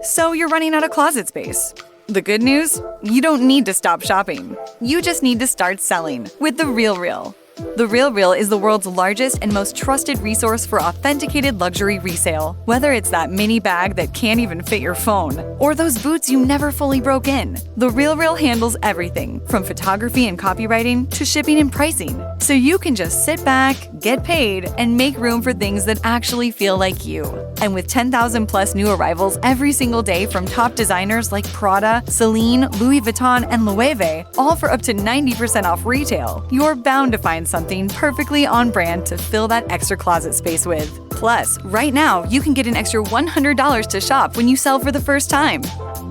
So you're running out of closet space. The good news? You don't need to stop shopping. You just need to start selling with the RealReal. The RealReal is the world's largest and most trusted resource for authenticated luxury resale. Whether it's that mini bag that can't even fit your phone, or those boots you never fully broke in, the RealReal handles everything from photography and copywriting to shipping and pricing. So you can just sit back, get paid, and make room for things that actually feel like you. And with 10,000 plus new arrivals every single day from top designers like Prada, Celine, Louis Vuitton, and Loewe, all for up to 90% off retail, you're bound to find something perfectly on brand to fill that extra closet space with. Plus, right now, you can get an extra $100 to shop when you sell for the first time.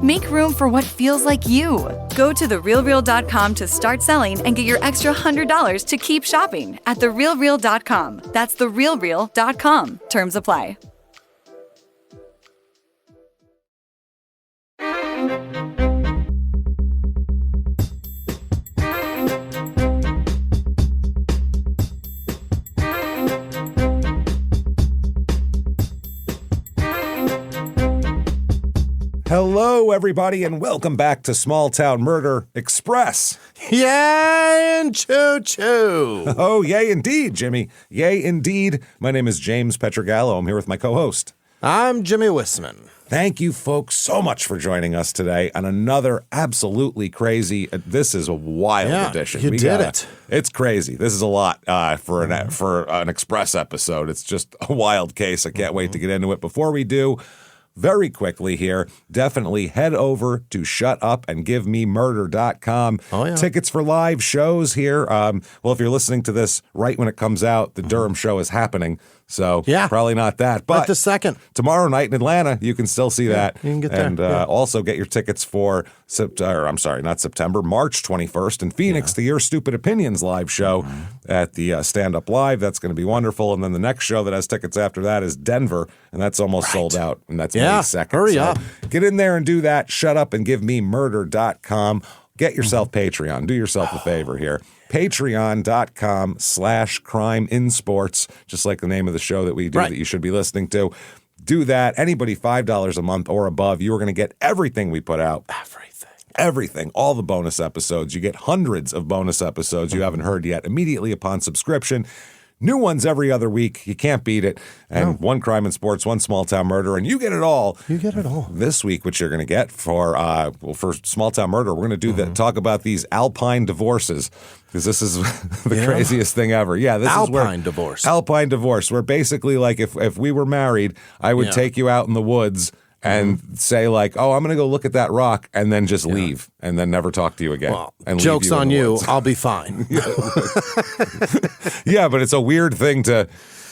Make room for what feels like you. Go to therealreal.com to start selling and get your extra $100 to keep shopping at therealreal.com. That's therealreal.com. Terms apply. Hello, everybody, and welcome back to Small Town Murder Express. Yay and choo-choo. Oh, yay indeed, Jimmy. Yay indeed. My name is James Petrogallo. I'm here with my co-host. I'm Jimmy Wissman. Thank you, folks, so much for joining us today on another absolutely crazy, this is a wild edition. You did it. It's crazy. This is a lot for an Express episode. It's just a wild case. I can't wait to get into it. Before we do, very quickly here, definitely head over to shutupandgivememurder.com. Oh, yeah. Tickets for live shows here. Well, if you're listening to this right when it comes out, the Durham show is happening. So probably not that. But right the second. Tomorrow night in Atlanta, you can still see that. You can get there. And also get your tickets for March 21st in Phoenix, the Your Stupid Opinions live show at the Stand Up Live. That's going to be wonderful. And then the next show that has tickets after that is Denver, and that's almost sold out. And that's May 2nd. Hurry up. Get in there and do that. Shutupandgivememurder.com. Get yourself Patreon. Do yourself a favor here. Patreon.com/CrimeInSports, just like the name of the show that we do that you should be listening to. Do that. Anybody $5 a month or above, you are going to get everything we put out. Everything. All the bonus episodes. You get hundreds of bonus episodes you haven't heard yet immediately upon subscription. New ones every other week. You can't beat it. And one Crime in Sports, one Small Town Murder, and you get it all. You get it all. This week, what you're going to get for Small Town Murder, we're going to do talk about these Alpine divorces, because this is the craziest thing ever. Yeah, this is Alpine divorce, where basically, like, if we were married, I would take you out in the woods and say, like, oh, I'm going to go look at that rock, and then just leave, and then never talk to you again. Well, and joke's on you. I'll be fine. Yeah, but it's a weird thing to...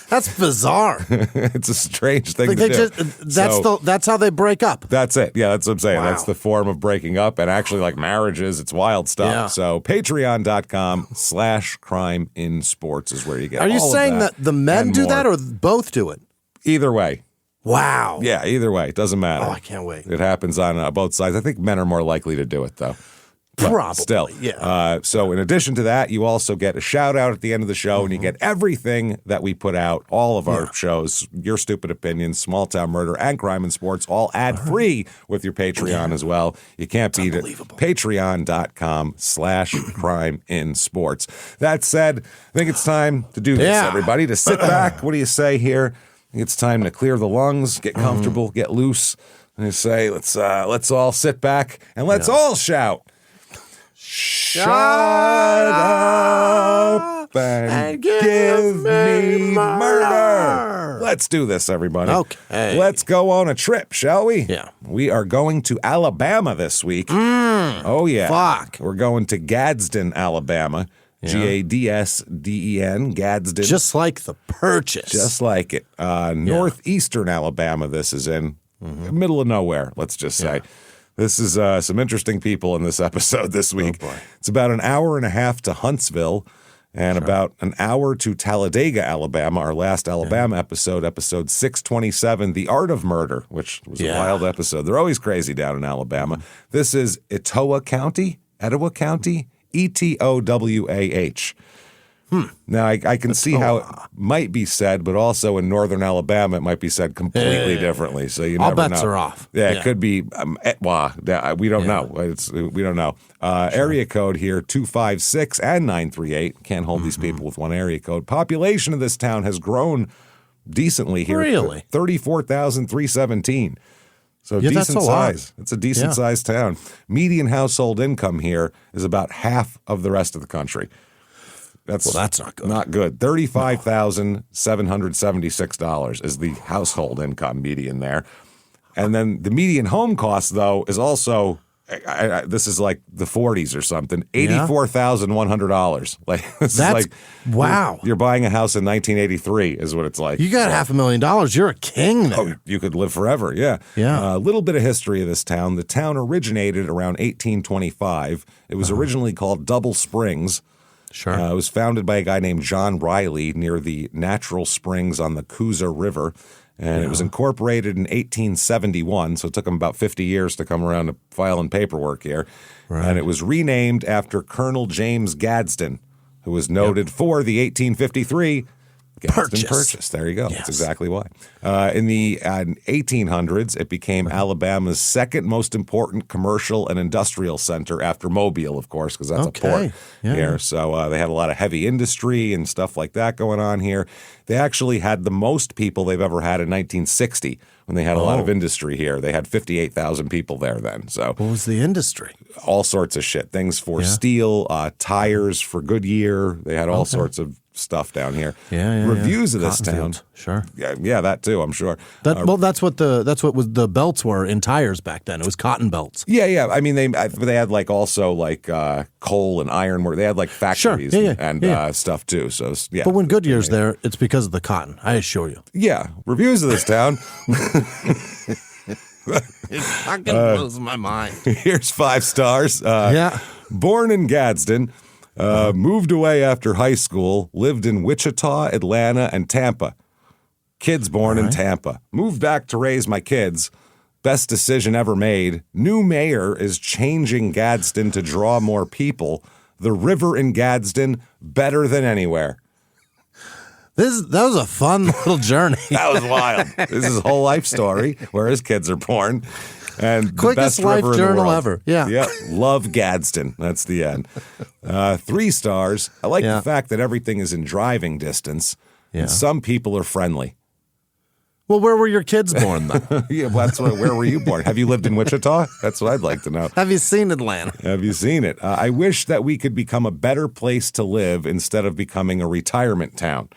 That's bizarre. It's a strange thing to do. That's how they break up. That's it. Yeah, that's what I'm saying. Wow. That's the form of breaking up, and actually, like marriages, it's wild stuff. Yeah. So patreon.com/CrimeInSports is where you get Are you all saying of that the men do that or both do it? Either way. Wow. Yeah, either way. It doesn't matter. Oh, I can't wait. It happens on both sides. I think men are more likely to do it, though. But probably. Still. Yeah. So in addition to that, you also get a shout out at the end of the show, and you get everything that we put out, all of our shows, Your Stupid Opinions, Small Town Murder, and Crime and Sports, all ad-free with your Patreon as well. You can't beat it. Patreon.com/CrimeInSports. That said, I think it's time to do this, everybody, to sit back. What do you say here? I think it's time to clear the lungs, get comfortable, get loose, and say, let's all sit back and let's all shout. Shut up and give me murder. Let's do this, everybody. Okay. Let's go on a trip, shall we? Yeah. We are going to Alabama this week. Oh, yeah. Fuck. We're going to Gadsden, Alabama. Gadsden, Gadsden. Just like the purchase. Just like it. Northeastern Alabama, this is in. Middle of nowhere, let's just say. This is some interesting people in this episode this week. Oh, boy. It's about an hour and a half to Huntsville and about an hour to Talladega, Alabama, our last Alabama episode 627, The Art of Murder, which was a wild episode. They're always crazy down in Alabama. This is Etowah County, Etowah, Etowah. Now, I can see how it might be said, but also in northern Alabama, it might be said completely differently. So you All never bets know. are off. Yeah, Yeah. it could be. We don't know. We don't know. Area code here 256 and 938. Can't hold these people with one area code. Population of this town has grown decently here. Really? 34,317. So Yeah, that's decent a lot. size. It's a decent sized town. Median household income here is about half of the rest of the country. That's not good. Not good. $35,776 is the household income median there. And then the median home cost, though, is also, this is like the 40s or something, $84,100. Like, this That's is like, wow. You're buying a house in 1983 is what it's like. You got $500,000. You're a king there. Oh, you could live forever, yeah. Yeah. A little bit of history of this town. The town originated around 1825. It was originally called Double Springs. Sure. It was founded by a guy named John Riley near the natural springs on the Coosa River. And it was incorporated in 1871, so it took him about 50 years to come around to filing paperwork here. Right. And it was renamed after Colonel James Gadsden, who was noted for the 1853 Gadsden Purchase. There you go. Yes. That's exactly why. In the 1800s, it became Alabama's second most important commercial and industrial center after Mobile, of course, because that's a port here. So they had a lot of heavy industry and stuff like that going on here. They actually had the most people they've ever had in 1960 when they had a lot of industry here. They had 58,000 people there then. So what was the industry? All sorts of shit. Things for steel, tires for Goodyear. They had all sorts of stuff down here. Reviews of this town. Sure. Yeah, that too, I'm sure. That's what the belts were in tires back then. It was cotton belts. Yeah. I mean, they had like also like coal and iron work. They had like factories and stuff too. So yeah. But when Goodyear's there, it's because of the cotton. I assure you. Yeah. Reviews of this town. It fucking blows my mind. Here's 5 stars. Born in Gadsden. Moved away after high school, lived in Wichita, Atlanta, and Tampa. Kids born in Tampa. Moved back to raise my kids. Best decision ever made. New mayor is changing Gadsden to draw more people. The river in Gadsden, better than anywhere. That was a fun little journey. That was wild. This is his whole life story, where his kids are born. And quickest the best life river in journal the world. ever. Yeah. Love Gadsden. That's the end. 3 stars. I like the fact that everything is in driving distance. And some people are friendly. Well, where were your kids born, though? Where were you born? Have you lived in Wichita? That's what I'd like to know. Have you seen Atlanta? Have you seen it? I wish that we could become a better place to live instead of becoming a retirement town.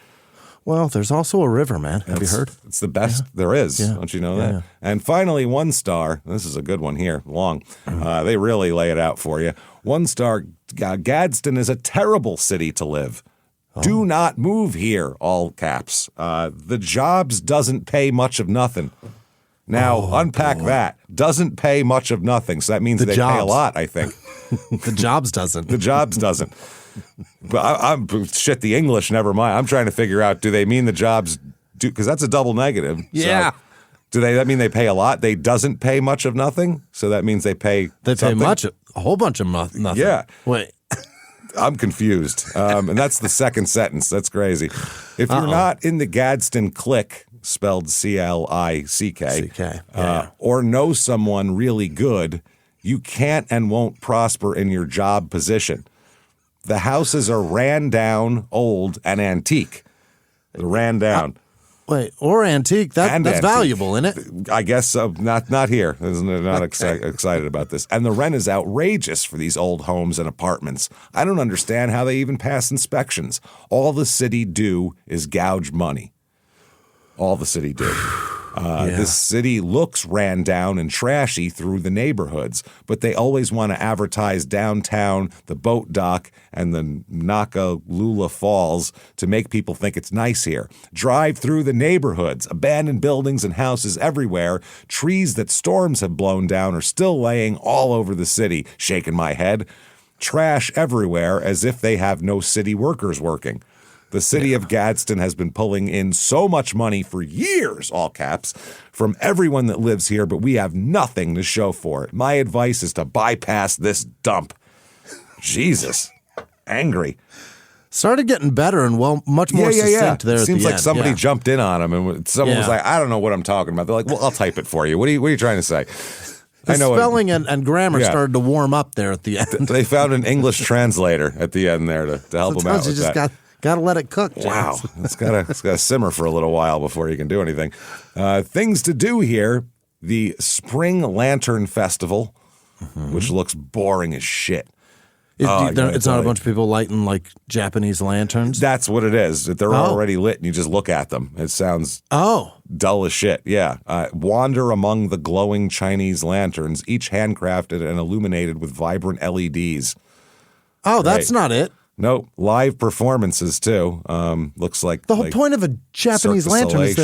Well, there's also a river, man. Have you heard? It's the best there is. Don't you know that? Yeah. And finally, 1 star. This is a good one here. Long. They really lay it out for you. 1 star. Gadsden is a terrible city to live. Do not move here, all caps. The jobs doesn't pay much of nothing. Now, unpack that. Doesn't pay much of nothing. So that means they pay a lot, I think. The jobs doesn't. The jobs doesn't. But I'm the English, never mind. I'm trying to figure out, do they mean the jobs do, because that's a double negative. Yeah. So that mean they pay a lot? They doesn't pay much of nothing? So that means they pay something? A whole bunch of nothing. Yeah. Wait. I'm confused. And that's the second sentence. That's crazy. If you're not in the Gadsden clique, spelled CLICK, or know someone really good, you can't and won't prosper in your job position. The houses are ran down, old, and antique. They're ran down. Wait, or antique? That's antique. Valuable, isn't it? I guess so. Not here. They're not excited about this. And the rent is outrageous for these old homes and apartments. I don't understand how they even pass inspections. All the city do is gouge money. All the city do. This city looks ran down and trashy through the neighborhoods, but they always want to advertise downtown, the boat dock, and the Nakalula Falls to make people think it's nice here. Drive through the neighborhoods, abandoned buildings and houses everywhere. Trees that storms have blown down are still laying all over the city, shaking my head. Trash everywhere as if they have no city workers working. The city of Gadsden has been pulling in so much money for years, all caps, from everyone that lives here, but we have nothing to show for it. My advice is to bypass this dump. Jesus. Angry. Started getting better and much more succinct there at Seems the like end. somebody jumped in on him, and someone was like, I don't know what I'm talking about. They're like, well, I'll type it for you. What are you trying to say? The spelling and grammar started to warm up there at the end. They found an English translator at the end there to help them out with that. Got to let it cook. James. Wow. It's got to simmer for a little while before you can do anything. Things to do here. The Spring Lantern Festival, which looks boring as shit. It's not a bunch of people lighting like Japanese lanterns? That's what it is. They're already lit and you just look at them. It sounds dull as shit. Yeah. Wander among the glowing Chinese lanterns, each handcrafted and illuminated with vibrant LEDs. Oh, that's not it. Nope. Live performances too. Looks like the whole point of a Japanese lantern is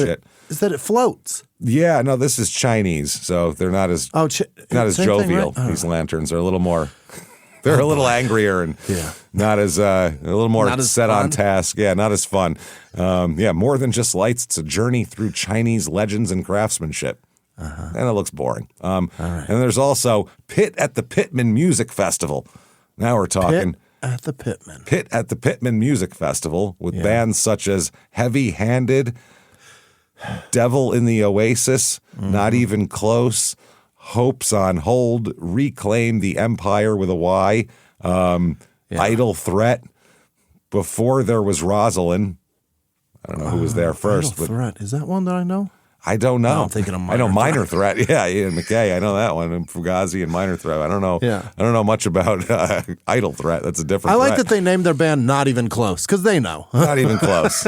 that it floats. Yeah, no, this is Chinese, so they're not as jovial. Thing, right? These lanterns are a little more. They're a little angrier and not as a little more set on task. Yeah, not as fun. More than just lights. It's a journey through Chinese legends and craftsmanship. And it looks boring. And there's also Pit at the Pittman Music Festival. Now we're talking. Pit at the Pittman Music Festival with bands such as Heavy Handed, Devil in the Oasis, Not Even Close, Hopes on Hold, Reclaim the Empire with a Y, Idle Threat, Before There Was Rosalind. I don't know who was there first. Idle Threat. Is that one that I know? I don't know. No, I'm thinking of Minor I know Minor Threat. Yeah, Ian McKay. I know that one. And Fugazi and Minor Threat. I don't know. Yeah. I don't know much about Idle Threat. That's a different. I like that they named their band Not Even Close because they know. Not even close.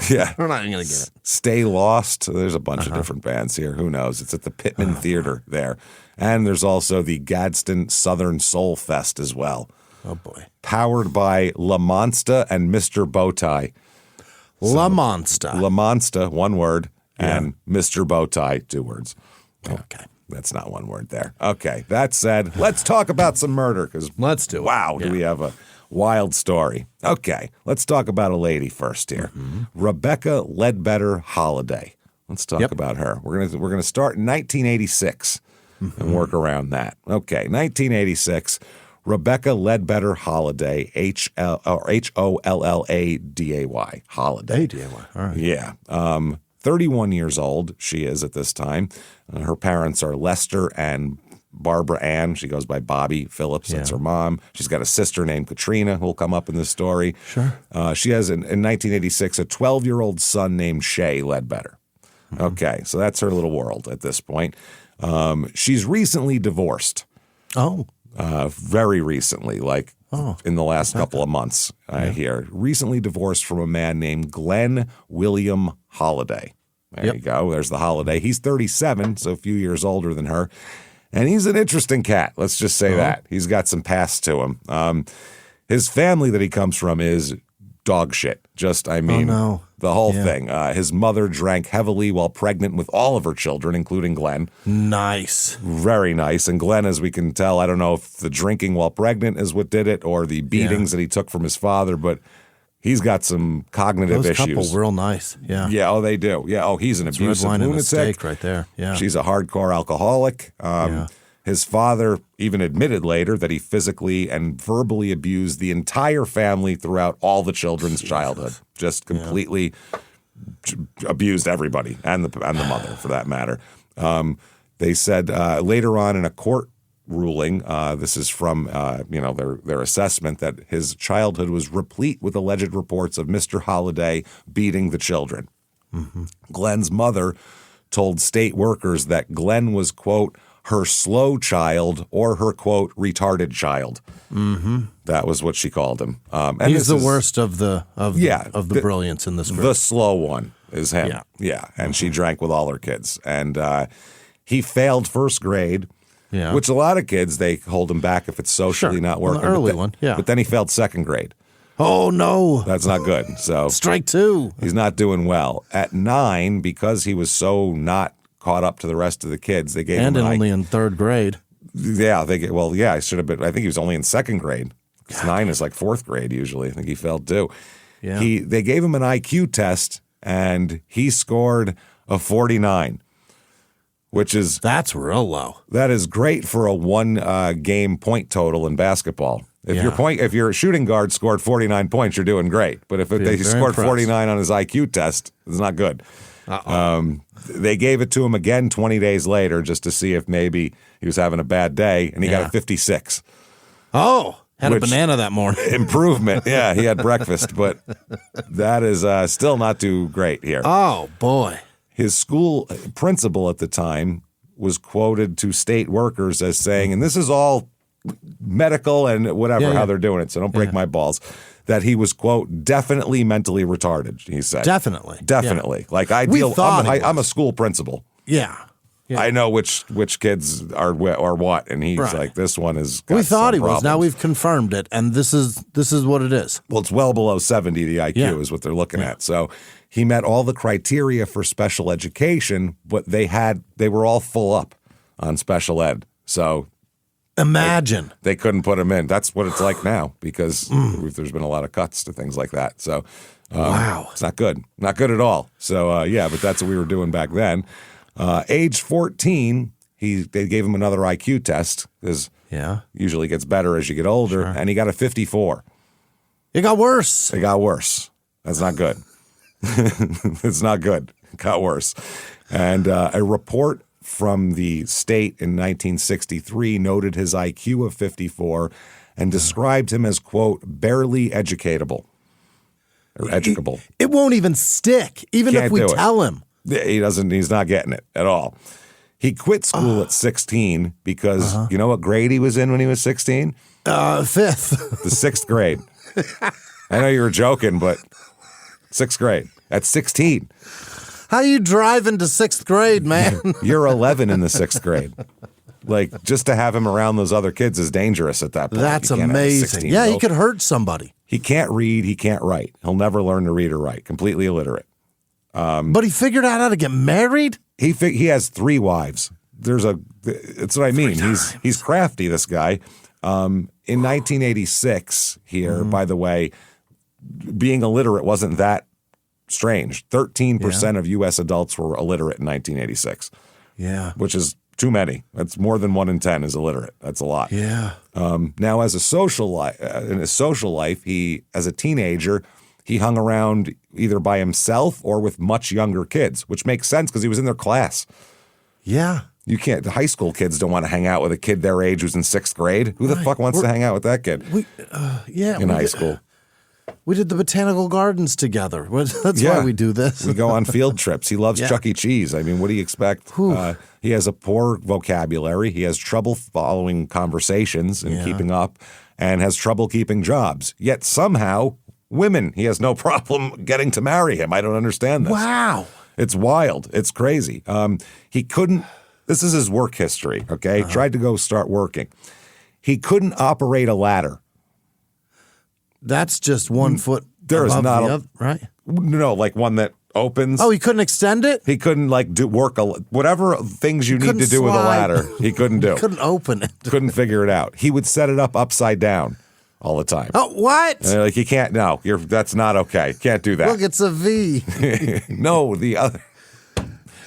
Yeah, we're not even gonna get it. Stay Lost. There's a bunch of different bands here. Who knows? It's at the Pittman Theater there, and there's also the Gadsden Southern Soul Fest as well. Oh boy. Powered by La Monsta and Mr. Bowtie. La Monsta. La Monsta, one word. And Mr. Bowtie, 2 words. Okay. That's not one word there. Okay. That said, let's talk about some murder because let's do it. Wow, do we have a wild story. Okay. Let's talk about a lady first here. Rebecca Ledbetter Holiday. Let's talk about her. We're gonna start in 1986 and work around that. Okay. 1986. Rebecca Ledbetter Holiday, Hollladay. Holiday. A-D-A-Y. All right. Yeah. 31 years old she is at this time. Her parents are Lester and Barbara Ann. She goes by Bobby Phillips. That's her mom. She's got a sister named Katrina who will come up in this story. Sure. She has, in 1986, a 12-year-old son named Shay Ledbetter. Okay, so that's her little world at this point. She's recently divorced. Oh. Very recently, like in the last couple of months, I hear. Recently divorced from a man named Glenn William Holiday. There you go. There's the Holiday. He's 37, so a few years older than her. And he's an interesting cat. Let's just say that. He's got some past to him. His family that he comes from is dog shit. The whole thing. His mother drank heavily while pregnant with all of her children, including Glenn. Nice. Very nice. And Glenn, as we can tell, I don't know if the drinking while pregnant is what did it or the beatings that he took from his father, but he's got some cognitive issues. Those couple real nice. Yeah. Yeah. Oh, they do. Yeah. Oh, he's an abusive red wine lunatic. And a steak right there. Yeah. She's a hardcore alcoholic. His father even admitted later that he physically and verbally abused the entire family throughout all the children's childhood. Just completely abused everybody and the mother, for that matter. They said later on in a court ruling, this is from their assessment, that his childhood was replete with alleged reports of Mr. Holiday beating the children. Glenn's mother told state workers that Glenn was, quote, her slow child or her, quote, retarded child. That was what she called him. And he's the worst of the brilliance in this group. The slow one is him. Yeah. And she drank with all her kids. And he failed first grade, which a lot of kids, they hold him back if it's socially not working. The early one, But then he failed second grade. Oh, no. That's not good. So strike 2. He's not doing well. At 9, because he was so not caught up to the rest of the kids, they gave him only in 3rd grade. Yeah, I should have been. I think he was only in 2nd grade. 9 is like 4th grade usually. I think he failed too. Yeah. They gave him an IQ test and he scored a 49, that's real low. That is great for a 1 game point total in basketball. If your shooting guard scored 49 points, you're doing great. But if they scored 49 on his IQ test, it's not good. They gave it to him again 20 days later just to see if maybe he was having a bad day, and he got a 56. Oh, had a banana that morning. Improvement. Yeah, he had breakfast, but that is still not too great here. Oh, boy. His school principal at the time was quoted to state workers as saying, and this is all medical and whatever, how they're doing it, so don't break my balls, that he was, quote, definitely mentally retarded, he said. Definitely. Yeah. Like, I'm a school principal. Yeah. I know which kids are or what, and he's like, this one is. We thought he was. Now we've confirmed it, and this is what it is. Well, it's well below 70. The IQ is what they're looking at. So he met all the criteria for special education, but they were all full up on special ed. So imagine they couldn't put him in. That's what it's like now because there's been a lot of cuts to things like that. So wow, it's not good, not good at all. So but that's what we were doing back then. Age 14, they gave him another IQ test because usually gets better as you get older, and he got a 54. It got worse. It got worse. That's not good. It's not good. It got worse. And a report from the state in 1963 noted his IQ of 54 and described him as, quote, barely educatable or educable. It won't even stick, even if we tell him. He's not getting it at all. He quit school at 16 because you know what grade he was in when he was 16? Fifth. The 6th grade. I know you were joking, but 6th grade at 16. How you drive into 6th grade, man? You're 11 in the 6th grade. Like, just to have him around those other kids is dangerous at that point. That's amazing. Yeah, he could hurt somebody. He can't read. He can't write. He'll never learn to read or write. Completely illiterate. But he figured out how to get married? He has 3 wives. That's what I mean. He's crafty, this guy. In 1986 here, by the way, being illiterate wasn't that strange. 13% of U.S. adults were illiterate in 1986. Yeah. Which is too many. That's more than 1 in 10 is illiterate. That's a lot. Yeah. Now, as a social life, in his social life, as a teenager, he hung around either by himself or with much younger kids, which makes sense because he was in their class. Yeah. You can't. The high school kids don't want to hang out with a kid their age who's in 6th grade. Who the fuck wants to hang out with that kid? In high school. We did the botanical gardens together. That's why we do this. We go on field trips. He loves Chuck E. Cheese. I mean, what do you expect? He has a poor vocabulary. He has trouble following conversations and keeping up, and has trouble keeping jobs. Yet somehow, women, he has no problem getting to marry him. I don't understand this. Wow. It's wild. It's crazy. He couldn't. This is his work history, okay? Tried to go start working. He couldn't operate a ladder. That's just 1 foot there is above not the other, right? No, like one that opens. Oh, he couldn't extend it? He couldn't whatever things you need to do with a ladder, he couldn't do. He couldn't open it. Couldn't figure it out. He would set it up upside down all the time. Oh, what? And they're like, you can't, no, that's not okay. Can't do that. Look, it's a V. No, the other.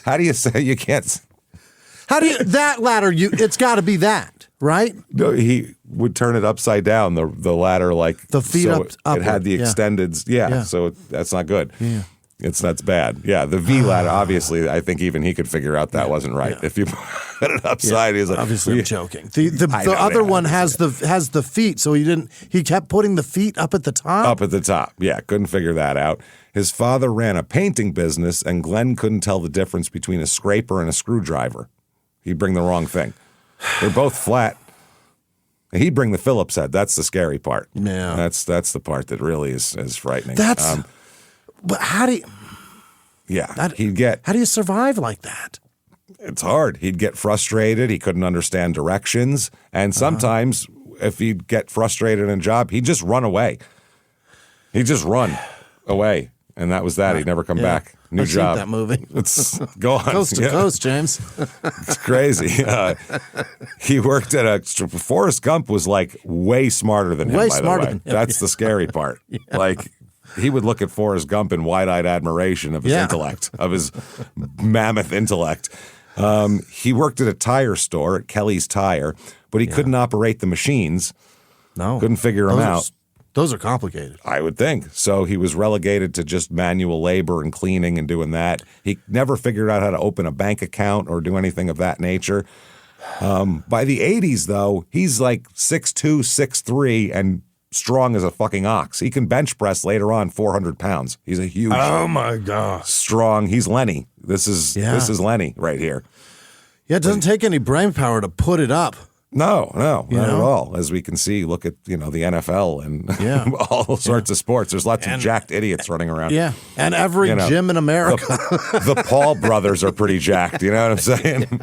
How do you say you can't? That ladder, it's got to be that, right? No, he would turn it upside down, the ladder, like the feet so up. It had the extended, so that's not good. Yeah. That's bad. Yeah, the V ladder, obviously, I think even he could figure out that wasn't right. If you put it upside, he's like, obviously I'm joking. The other one has the feet, so he kept putting the feet up at the top? Up at the top, yeah, couldn't figure that out. His father ran a painting business, and Glenn couldn't tell the difference between a scraper and a screwdriver. He'd bring the wrong thing. They're both flat. He'd bring the Phillips head. That's the scary part. Yeah. That's the part that really is frightening. But how do you... Yeah, how do you survive like that? It's hard. He'd get frustrated. He couldn't understand directions. And sometimes if he'd get frustrated in a job, he'd just run away. He'd just run away. And that was that. He'd never come back. New job. That movie. It's go on. Coast to coast, James. It's crazy. He worked at Forrest Gump was like way smarter than him, by the way. That's the scary part. Yeah. Like, he would look at Forrest Gump in wide-eyed admiration of his intellect, of his mammoth intellect. He worked at a tire store, at Kelly's Tire, but he couldn't operate the machines. No. Couldn't figure him out. Those are complicated. I would think. So he was relegated to just manual labor and cleaning and doing that. He never figured out how to open a bank account or do anything of that nature. By the 80s, though, he's like 6'2", 6'3", and strong as a fucking ox. He can bench press later on 400 pounds. He's a huge, oh my gosh, strong. He's Lenny. This is Lenny right here. Yeah, it doesn't take any brain power to put it up. No, not at all. As we can see, look at the NFL and all sorts of sports. There's lots of jacked idiots running around. Yeah, and every gym in America. The Paul brothers are pretty jacked. You know what I'm saying?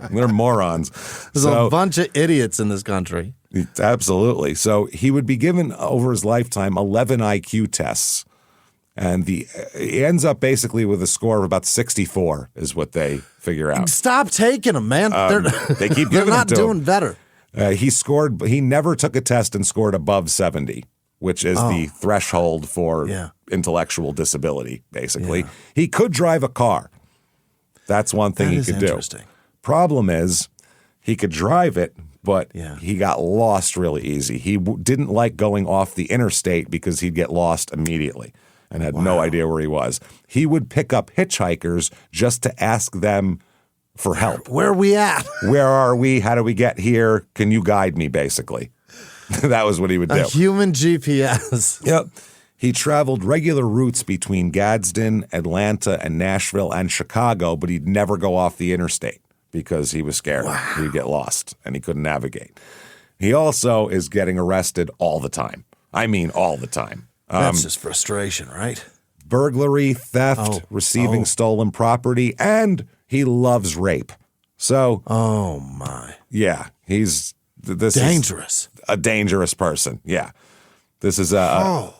They're morons. There's a bunch of idiots in this country. Absolutely. So he would be given over his lifetime 11 IQ tests. And he ends up basically with a score of about 64 is what they figure out. Stop taking them, man. They keep giving they're not it to doing him. better. He never took a test and scored above 70, which is the threshold for intellectual disability, basically. Yeah. He could drive a car. That's one thing he could do. Problem is, he could drive it, but he got lost really easy. He didn't like going off the interstate because he'd get lost immediately and had no idea where he was. He would pick up hitchhikers just to ask them for help. Where are we at? Where are we? How do we get here? Can you guide me, basically? That was what he would do. A human GPS. Yep. He traveled regular routes between Gadsden, Atlanta, and Nashville and Chicago, but he'd never go off the interstate because he was scared. He'd get lost and he couldn't navigate. He also is getting arrested all the time. I mean, all the time. That's just frustration, right? Burglary, theft, receiving stolen property, and he loves rape. So, oh my, yeah, this dangerous, is a dangerous person. Yeah, this is a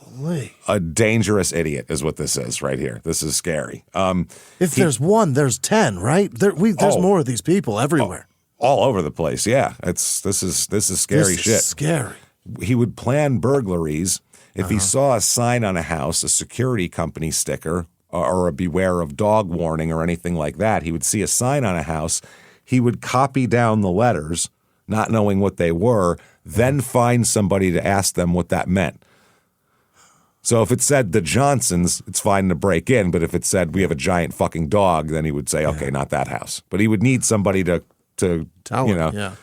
dangerous idiot, is what this is right here. This is scary. If there's one, there's 10, right? There's more of these people everywhere, all over the place. Yeah, this is scary shit. Is scary. He would plan burglaries. If he saw a sign on a house, a security company sticker, or a beware of dog warning or anything like that, he would see a sign on a house. He would copy down the letters, not knowing what they were, then find somebody to ask them what that meant. So if it said the Johnsons, it's fine to break in. But if it said we have a giant fucking dog, then he would say, okay, not that house. But he would need somebody to tell him,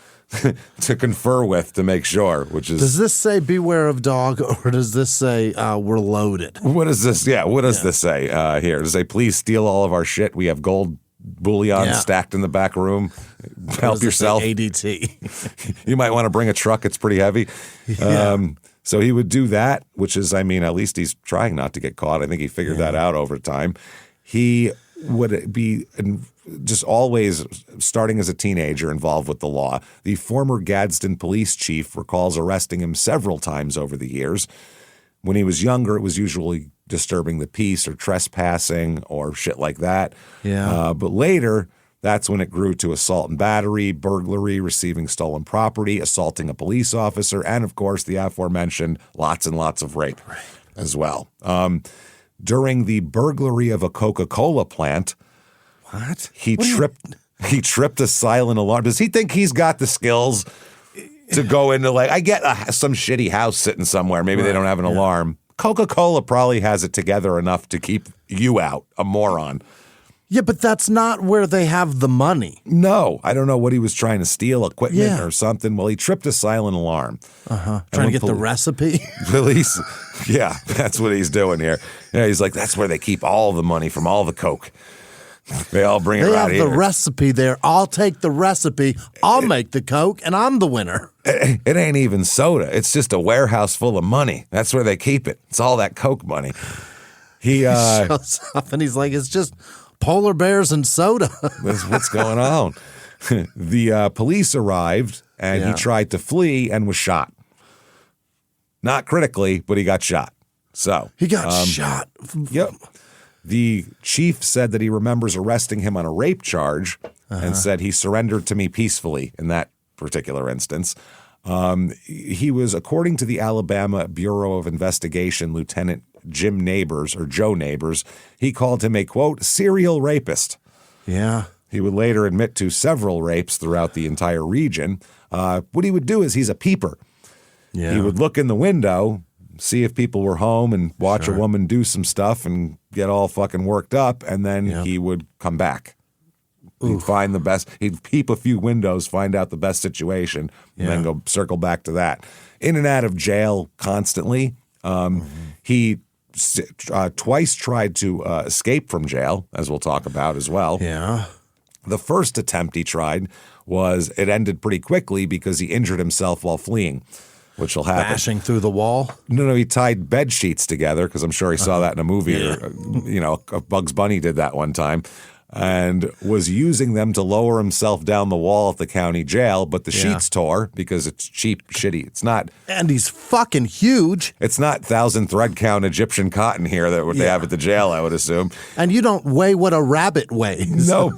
to confer with to make sure, which is... Does this say beware of dog, or does this say we're loaded? What is this? Yeah, what does this say here? Does it say, please steal all of our shit? We have gold bullion stacked in the back room. Help yourself. ADT. You might want to bring a truck. It's pretty heavy. So he would do that, which is, I mean, at least he's trying not to get caught. I think he figured that out over time. He would be just always, starting as a teenager, involved with the law. The former Gadsden police chief recalls arresting him several times over the years. When he was younger, it was usually disturbing the peace or trespassing or shit like that. But later, that's when it grew to assault and battery, burglary, receiving stolen property, assaulting a police officer, and, of course, the aforementioned lots and lots of rape as well. During the burglary of a Coca-Cola plant, he tripped a silent alarm. Does he think he's got the skills to go into, like, I get some shitty house sitting somewhere. Maybe they don't have an alarm. Coca-Cola probably has it together enough to keep you out, a moron. Yeah, but that's not where they have the money. No, I don't know what he was trying to steal, equipment or something. Well, he tripped a silent alarm. Trying to get the recipe? Police, that's what he's doing here. Yeah, he's like, that's where they keep all the money from all the Coke. They all bring it right here. They have the recipe there. I'll take the recipe. I'll make the Coke, and I'm the winner. It ain't even soda. It's just a warehouse full of money. That's where they keep it. It's all that Coke money. He shows up, and he's like, it's just polar bears and soda. What's going on? The police arrived, and he tried to flee and was shot. Not critically, but he got shot. So he got shot. Yep. The chief said that he remembers arresting him on a rape charge and said he surrendered to me peacefully in that particular instance. He was, according to the Alabama Bureau of Investigation, Lieutenant Jim Neighbors, or Joe Neighbors, he called him a, quote, serial rapist. Yeah. He would later admit to several rapes throughout the entire region. What he would do is he's a peeper. He would look in the window, see if people were home, and watch a woman do some stuff and get all fucking worked up, and then he would come back. He'd find the best. He'd peep a few windows, find out the best situation, and then go circle back to that. In and out of jail constantly. He twice tried to escape from jail, as we'll talk about as well. Yeah. The first attempt he tried it ended pretty quickly because he injured himself while fleeing, which will happen. Bashing through the wall? No, he tied bed sheets together because I'm sure he saw that in a movie. Or, Bugs Bunny did that one time. And was using them to lower himself down the wall at the county jail, but the sheets tore because it's cheap, shitty. It's not. And he's fucking huge. It's not 1,000 thread count Egyptian cotton here that they have at the jail, I would assume. And you don't weigh what a rabbit weighs. No,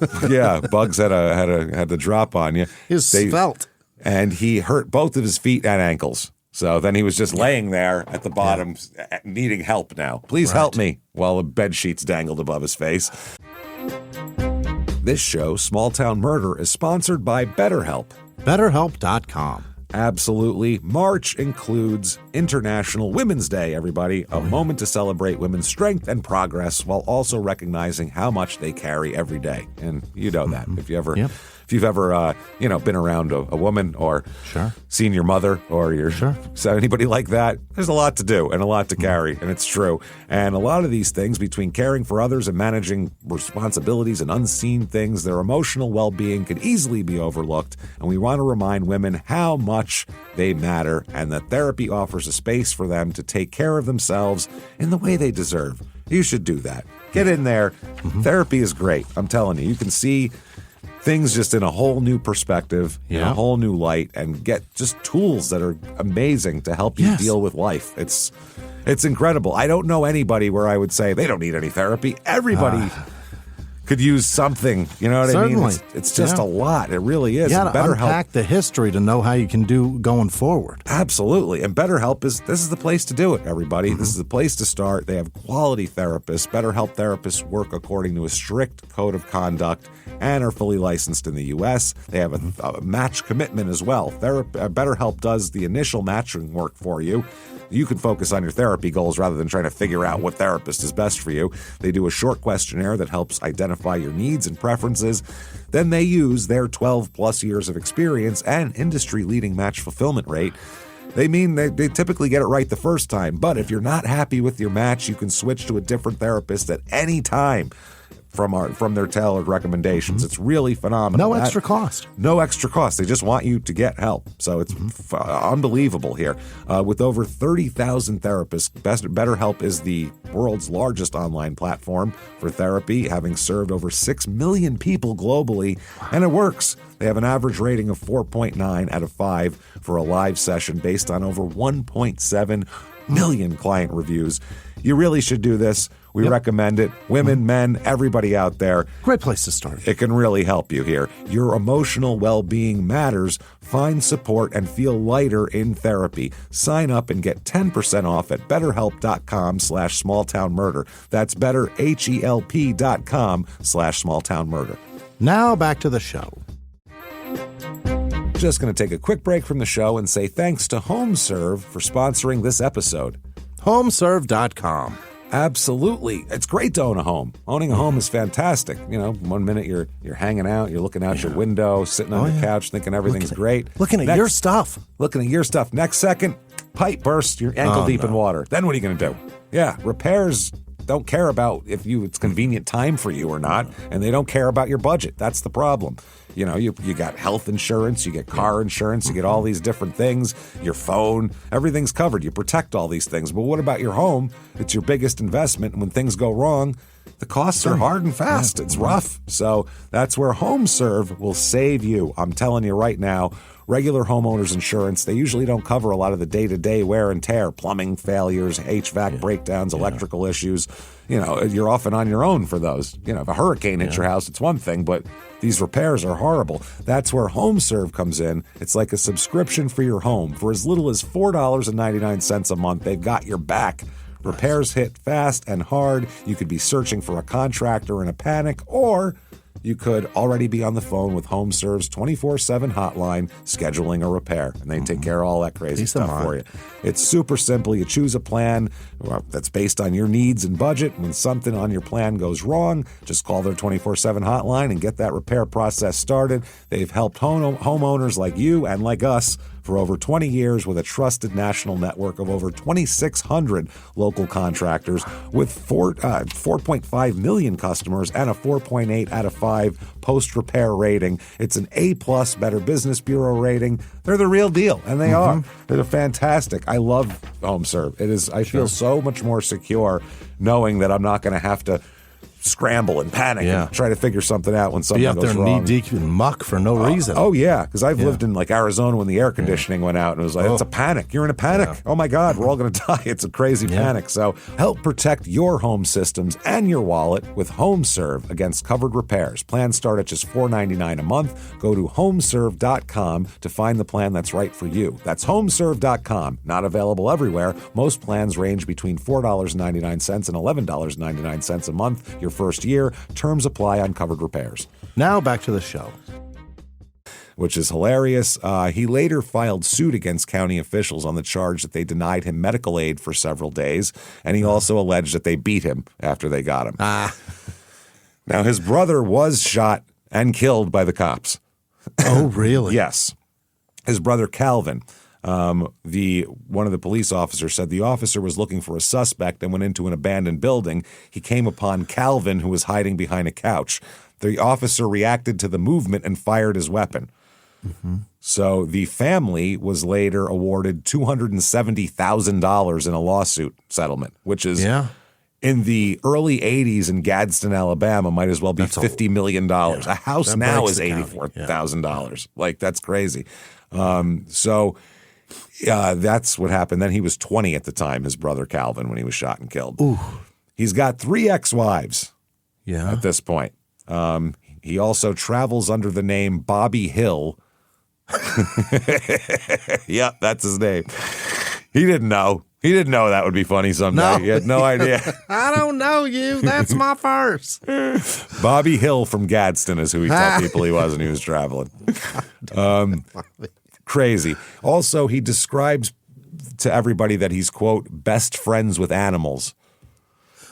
Bugs had the drop on you. He's svelte. And he hurt both of his feet and ankles. So then he was just laying there at the bottom, needing help now. Please help me, while the bed sheets dangled above his face. This show, Small Town Murder, is sponsored by BetterHelp. BetterHelp.com. Absolutely. March includes International Women's Day, everybody. A moment to celebrate women's strength and progress while also recognizing how much they carry every day. And you know that. If you've ever been around a woman or seen your mother or anybody like that, there's a lot to do and a lot to carry, and it's true. And a lot of these things, between caring for others and managing responsibilities and unseen things, their emotional well-being can easily be overlooked. And we want to remind women how much they matter and that therapy offers a space for them to take care of themselves in the way they deserve. You should do that. Get in there. Therapy is great. I'm telling you. You can see things just in a whole new perspective, in a whole new light, and get just tools that are amazing to help you deal with life. It's incredible. I don't know anybody where I would say they don't need any therapy. Everybody could use something. You know what I mean? It's just a lot. It really is. You got to unpack the history to know how you can do going forward. Absolutely. And BetterHelp this is the place to do it, everybody. This is the place to start. They have quality therapists. BetterHelp therapists work according to a strict code of conduct and are fully licensed in the U.S. They have a match commitment as well. BetterHelp does the initial matching work for you. You can focus on your therapy goals rather than trying to figure out what therapist is best for you. They do a short questionnaire that helps identify your needs and preferences. Then they use their 12-plus years of experience and industry-leading match fulfillment rate. They typically get it right the first time. But if you're not happy with your match, you can switch to a different therapist at any time from their tailored recommendations. It's really phenomenal. No extra cost. No extra cost. They just want you to get help. So it's unbelievable here. With over 30,000 therapists, BetterHelp is the world's largest online platform for therapy, having served over 6 million people globally, and it works. They have an average rating of 4.9 out of 5 for a live session based on over 1.7 million client reviews. You really should do this. We recommend it. Women, men, everybody out there. Great place to start. It can really help you here. Your emotional well-being matters. Find support and feel lighter in therapy. Sign up and get 10% off at betterhelp.com/smalltownmurder. That's betterhelp.com/smalltownmurder. Now back to the show. Just going to take a quick break from the show and say thanks to HomeServe for sponsoring this episode. HomeServe.com. Absolutely. It's great to own a home. Owning a home is fantastic. You know, one minute you're hanging out, you're looking out your window, sitting on the couch, thinking everything's great. Looking at your stuff. Looking at your stuff. Next second, pipe bursts, you're ankle deep in water. Then what are you going to do? Yeah, repairs don't care about if it's convenient time for you or not, and they don't care about your budget. That's the problem. You know, you got health insurance, you get car insurance, you get all these different things, your phone, everything's covered. You protect all these things. But what about your home? It's your biggest investment. And when things go wrong, the costs are hard and fast. It's rough. So that's where HomeServe will save you. I'm telling you right now, regular homeowners insurance, they usually don't cover a lot of the day-to-day wear and tear, plumbing failures, HVAC breakdowns, electrical issues. You know, you're often on your own for those. You know, if a hurricane hits your house, it's one thing, but these repairs are horrible. That's where HomeServe comes in. It's like a subscription for your home. For as little as $4.99 a month, they've got your back. Repairs hit fast and hard. You could be searching for a contractor in a panic, or you could already be on the phone with HomeServe's 24/7 hotline scheduling a repair, and they take care of all that crazy stuff for you. It's super simple. You choose a plan that's based on your needs and budget. When something on your plan goes wrong, just call their 24/7 hotline and get that repair process started. They've helped homeowners like you and like us for over 20 years with a trusted national network of over 2,600 local contractors with 4.5 million customers and a 4.8 out of 5 post-repair rating. It's an A+ Better Business Bureau rating. They're the real deal, and they are. They're fantastic. I love HomeServe. It is. I feel so much more secure knowing that I'm not going to have to scramble and panic and try to figure something out when something goes wrong. Be up there knee-deep in muck for no reason. Oh, yeah, because I've lived in like Arizona when the air conditioning went out, and it was like, it's a panic. You're in a panic. Yeah. Oh, my God, we're all going to die. It's a crazy panic. So help protect your home systems and your wallet with HomeServe against covered repairs. Plans start at just $4.99 a month. Go to homeserve.com to find the plan that's right for you. That's homeserve.com. Not available everywhere. Most plans range between $4.99 and $11.99 a month. Your first year. Terms apply on covered repairs. Now back to the show. Which is hilarious. He later filed suit against county officials on the charge that they denied him medical aid for several days, and he also alleged that they beat him after they got him. Now, his brother was shot and killed by the cops. Oh, really? Yes. His brother Calvin. One of the police officers said the officer was looking for a suspect and went into an abandoned building. He came upon Calvin, who was hiding behind a couch. The officer reacted to the movement and fired his weapon. So the family was later awarded $270,000 in a lawsuit settlement, which is in the early 80s in Gadsden, Alabama, might as well be $50 million. A house now is $84,000. Like, that's crazy. That's what happened. Then he was 20 at the time, his brother Calvin, when he was shot and killed. Ooh. He's got 3 ex-wives at this point. He also travels under the name Bobby Hill. Yep, that's his name. He didn't know. He didn't know that would be funny someday. No. He had no idea. I don't know you. That's my first. Bobby Hill from Gadsden is who he told people he was when he was traveling. Crazy. Also, he describes to everybody that he's, quote, best friends with animals.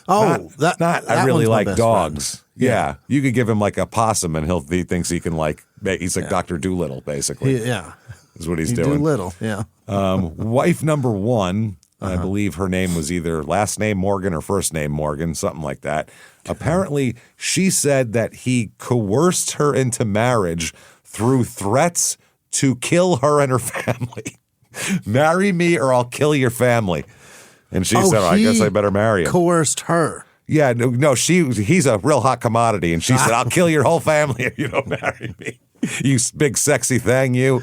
Oh, I really like dogs. Yeah. You could give him like a possum and he thinks he can he's like Dr. Doolittle, basically. Is what he's doing. Doolittle, yeah. Wife number 1, I believe her name was either last name Morgan or first name Morgan, something like that. Apparently, she said that he coerced her into marriage through threats to kill her and her family. Marry me or I'll kill your fammy. And she said, I guess I better marry him. Coerced her. Yeah, no, he's a real hot commodity. And she said, I'll kill your whole family if you don't marry me. You big sexy thing, you.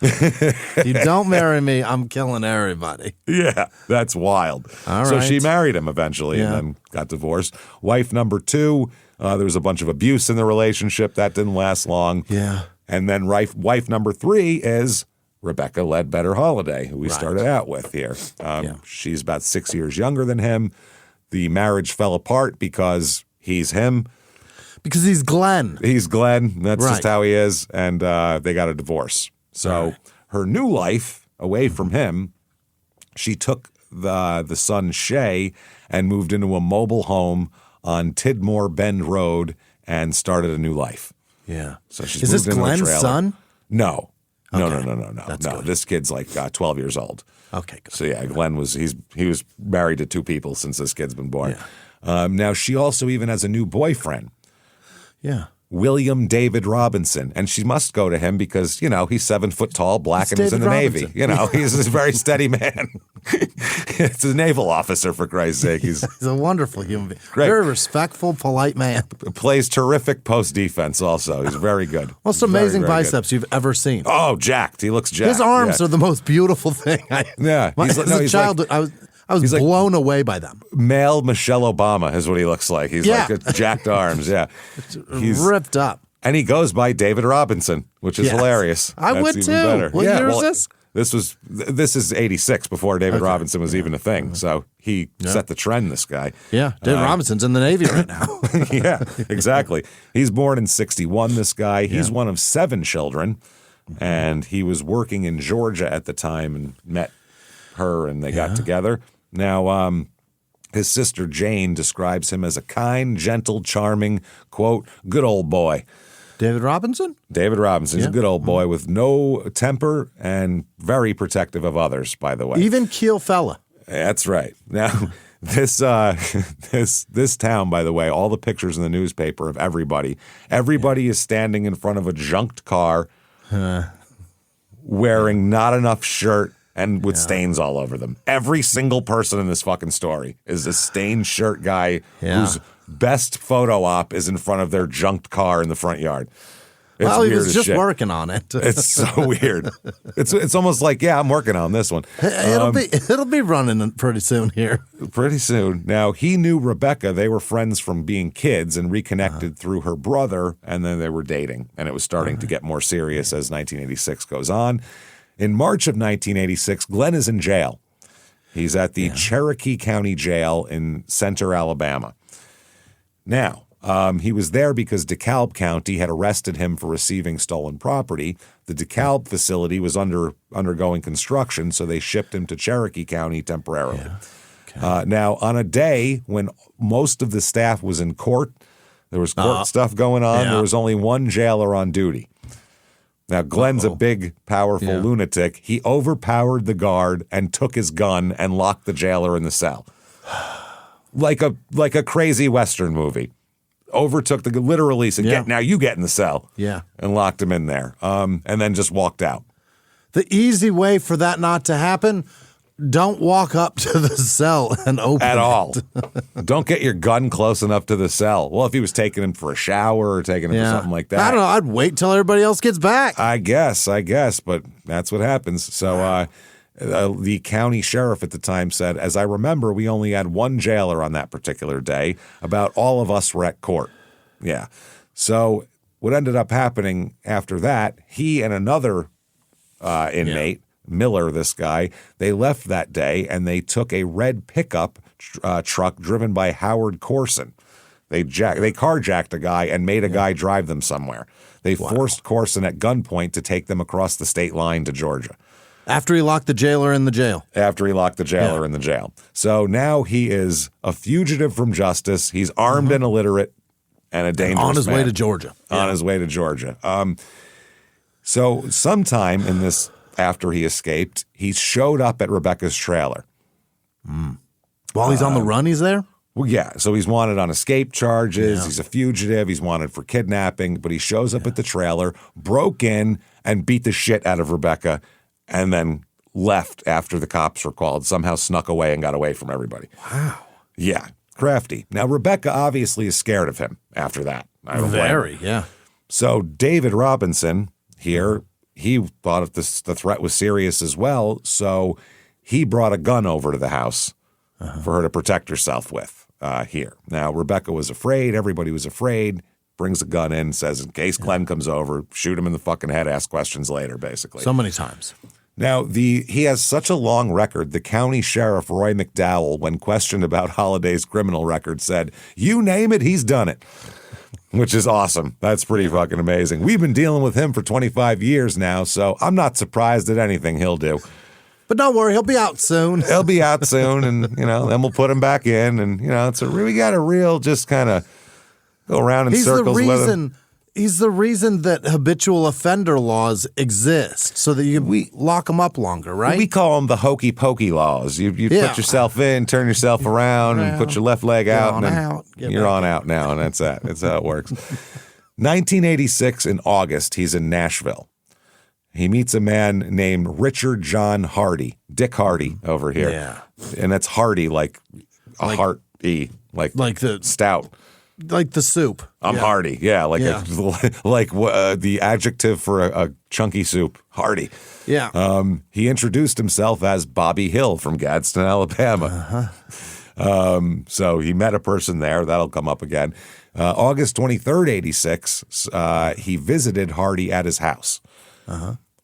If you don't marry me, I'm killing everybody. Yeah, that's wild. All so right. she married him eventually and then got divorced. Wife number 2, there was a bunch of abuse in the relationship. That didn't last long. Yeah. And then wife number 3 is Rebecca Ledbetter Holiday, who we started out with here. She's about 6 years younger than him. The marriage fell apart because he's him. Because he's Glenn. He's Glenn. That's just how he is. And they got a divorce. So her new life, away from him, she took the son Shay and moved into a mobile home on Tidmore Bend Road and started a new life. Yeah. So she's Is this moved into a Glenn's trailer. son? No. No. That's no. good. This kid's like 12 years old. Okay, good. So yeah, Glenn was he was married to 2 people since this kid's been born. Yeah. Now she also even has a new boyfriend. Yeah. William David Robinson. And she must go to him because, he's 7 foot tall, black, and was in the Navy. He's a very steady man. It's a naval officer, for Christ's sake. He's a wonderful human being. Great. Very respectful, polite man. Plays terrific post defense also. He's very good. Most amazing biceps you've ever seen. Oh, jacked. He looks jacked. His arms are the most beautiful thing. As a child, I was blown away by them. Male Michelle Obama is what he looks like. He's like jacked arms. Yeah. He's ripped up. And he goes by David Robinson, which is hilarious. I would too. Better. What year is this? This is 86 before David Robinson was even a thing. So he set the trend, this guy. Yeah, David Robinson's in the Navy right now. Yeah, exactly. He's born in 61, this guy. He's one of 7 children, and he was working in Georgia at the time and met her, and they got together. Now, his sister Jane describes him as a kind, gentle, charming, quote, good old boy. David Robinson? David Robinson. He's a good old boy with no temper and very protective of others, by the way. Even keel fella. That's right. Now, this town, by the way, all the pictures in the newspaper of everybody is standing in front of a junked car wearing not enough shirt and with stains all over them. Every single person in this fucking story is a stained shirt guy whose best photo op is in front of their junked car in the front yard. It's well, he weird was as just shit. working on it. It's so weird. It's almost like, I'm working on this one. It'll be running pretty soon here. Pretty soon. Now, he knew Rebecca. They were friends from being kids and reconnected through her brother, and then they were dating. And it was starting to get more serious as 1986 goes on. In March of 1986, Glenn is in jail. He's at the Cherokee County Jail in Center, Alabama. Now, he was there because DeKalb County had arrested him for receiving stolen property. The DeKalb facility was undergoing construction, so they shipped him to Cherokee County temporarily. Yeah. Okay. Now, on a day when most of the staff was in court, there was court stuff going on, there was only one jailer on duty. Now, Glenn's a big, powerful lunatic. He overpowered the guard and took his gun and locked the jailer in the cell. Like a crazy Western movie. Overtook literally said, now you get in the cell. Yeah. And locked him in there. And then just walked out. The easy way for that not to happen, don't walk up to the cell and open it. At all. Don't get your gun close enough to the cell. Well, if he was taking him for a shower or taking him for something like that. I don't know. I'd wait till everybody else gets back. I guess. But that's what happens. So the county sheriff at the time said, as I remember, we only had one jailer on that particular day. About all of us were at court. Yeah. So what ended up happening after that, he and another inmate, Miller, this guy, they left that day and they took a red pickup truck driven by Howard Corson. They carjacked a guy and made a guy drive them somewhere. They forced Corson at gunpoint to take them across the state line to Georgia. After he locked the jailer in the jail. After he locked the jailer in the jail. So now he is a fugitive from justice. He's armed and illiterate and a dangerous man. On his way to Georgia. On his way to Georgia. So sometime in this, after he escaped, he showed up at Rebecca's trailer. While he's on the run, he's there? Well, yeah. So he's wanted on escape charges. He's a fugitive. He's wanted for kidnapping. But he shows up at the trailer, broke in, and beat the shit out of Rebecca, and then left after the cops were called, somehow snuck away and got away from everybody. Wow. Yeah, crafty. Now, Rebecca obviously is scared of him after that. Very, yeah. So David Robinson here, he thought the threat was serious as well, so he brought a gun over to the house for her to protect herself with here. Now, Rebecca was afraid. Everybody was afraid. Brings a gun in, says, in case Glenn comes over, shoot him in the fucking head, ask questions later, basically. So many times. Now, he has such a long record. The county sheriff, Roy McDowell, when questioned about Holliday's criminal record, said, you name it, he's done it, which is awesome. That's pretty fucking amazing. We've been dealing with him for 25 years now, so I'm not surprised at anything he'll do. But don't worry, he'll be out soon. He'll be out soon, and, then we'll put him back in, and, we got a real just kind of go around in circles with him. He's the reason that habitual offender laws exist, so that you can lock them up longer, right? We call them the hokey pokey laws. You put yourself in, turn yourself around, and put your left leg out, and then you're on out now, and that's that. That's how it works. 1986 in August, he's in Nashville. He meets a man named Richard John Hardy, Dick Hardy over here. Yeah. And that's Hardy like a heart-y, like the stout. Like the soup. I'm hearty. Like the adjective for a chunky soup. Hearty. Yeah. He introduced himself as Bobby Hill from Gadsden, Alabama. So he met a person there. That'll come up again. August 23rd, 86, he visited Hardy at his house.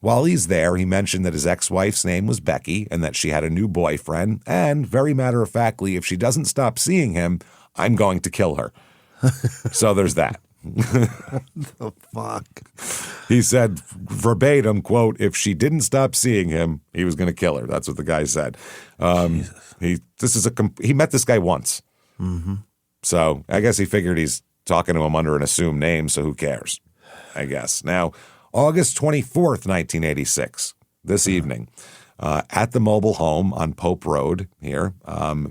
While he's there, he mentioned that his ex-wife's name was Becky and that she had a new boyfriend. And very matter-of-factly, if she doesn't stop seeing him, I'm going to kill her. So there's that. The fuck? He said verbatim, quote, if she didn't stop seeing him, he was going to kill her. That's what the guy said. He met this guy once. Mm-hmm. So I guess he figured he's talking to him under an assumed name, so who cares? I guess. Now, August 24th, 1986, this evening, at the mobile home on Pope Road here.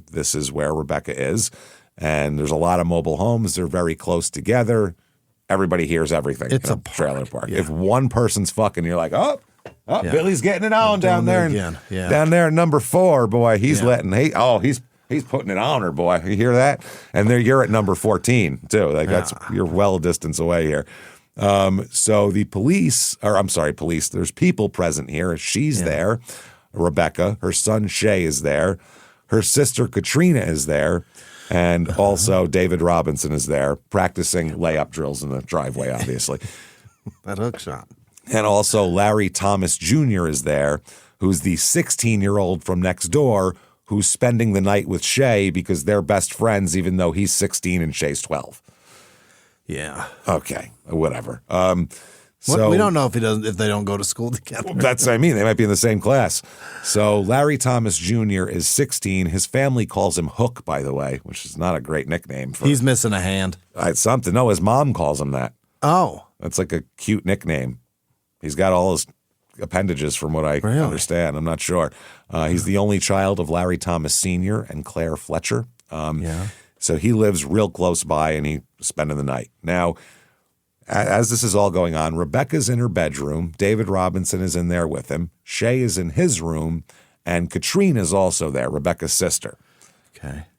This is where Rebecca is. And there's a lot of mobile homes. They're very close together. Everybody hears everything. It's in a park. trailer park. Yeah. If one person's fucking, you're like, oh, Billy's getting it on down there. Again. Yeah. Down there in number 4, boy, he's he's putting it on her, boy. You hear that? And you're at number 14 too. Like you're well a distance away here. So the police, there's people present here. She's there. Rebecca, her son Shay is there. Her sister Katrina is there. And also David Robinson is there practicing layup drills in the driveway, obviously. That hook shot. And also Larry Thomas Jr. is there, who's the 16-year-old from next door who's spending the night with Shay because they're best friends, even though he's 16 and Shay's 12. Yeah. Okay, whatever. So we don't know if they don't go to school together. That's what I mean. They might be in the same class. So Larry Thomas Jr. is 16. His family calls him Hook, by the way, which is not a great nickname. He's missing a hand. It's something. No, his mom calls him that. Oh. That's like a cute nickname. He's got all his appendages from what I understand. I'm not sure. He's the only child of Larry Thomas Sr. and Claire Fletcher. So he lives real close by and he's spending the night. Now, as this is all going on, Rebecca's in her bedroom. David Robinson is in there with him. Shay is in his room. And Katrina is also there, Rebecca's sister.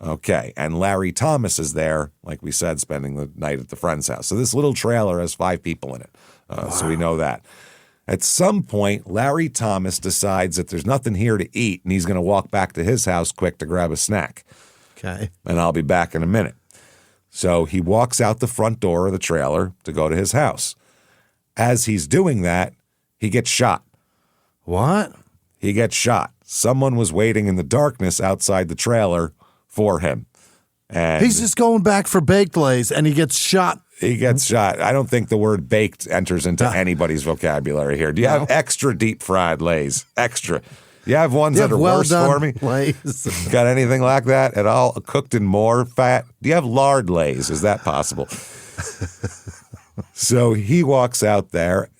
Okay. And Larry Thomas is there, like we said, spending the night at the friend's house. So this little trailer has 5 people in it. So we know that. At some point, Larry Thomas decides that there's nothing here to eat and he's going to walk back to his house quick to grab a snack. Okay. And I'll be back in a minute. So he walks out the front door of the trailer to go to his house. As he's doing that, he gets shot. What? He gets shot. Someone was waiting in the darkness outside the trailer for him. And he's just going back for baked lays and he gets shot. He gets shot. I don't think the word baked enters into anybody's vocabulary here. Do you have extra deep fried lays? Extra. You have ones that are worse for me? Lays. Got anything like that at all? Cooked in more fat? Do you have lard lays? Is that possible? So he walks out there.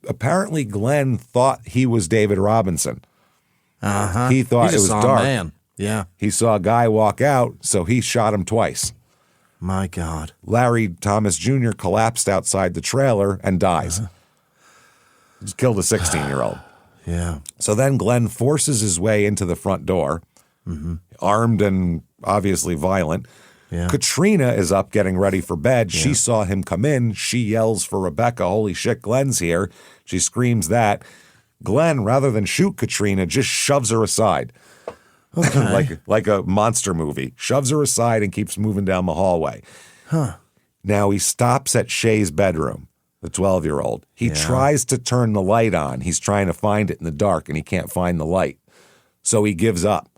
Apparently, Glenn thought he was David Robinson. He thought it was dark. Man. Yeah. He saw a guy walk out, so he shot him twice. My God. Larry Thomas Jr. collapsed outside the trailer and dies. Just killed a 16-year-old. Yeah. So then Glenn forces his way into the front door, armed and obviously violent. Yeah. Katrina is up getting ready for bed. She saw him come in. She yells for Rebecca, holy shit, Glenn's here. She screams that. Glenn, rather than shoot Katrina, just shoves her aside. Okay. like a monster movie. Shoves her aside and keeps moving down the hallway. Now he stops at Shay's bedroom. The 12-year-old. He tries to turn the light on. He's trying to find it in the dark, and he can't find the light. So he gives up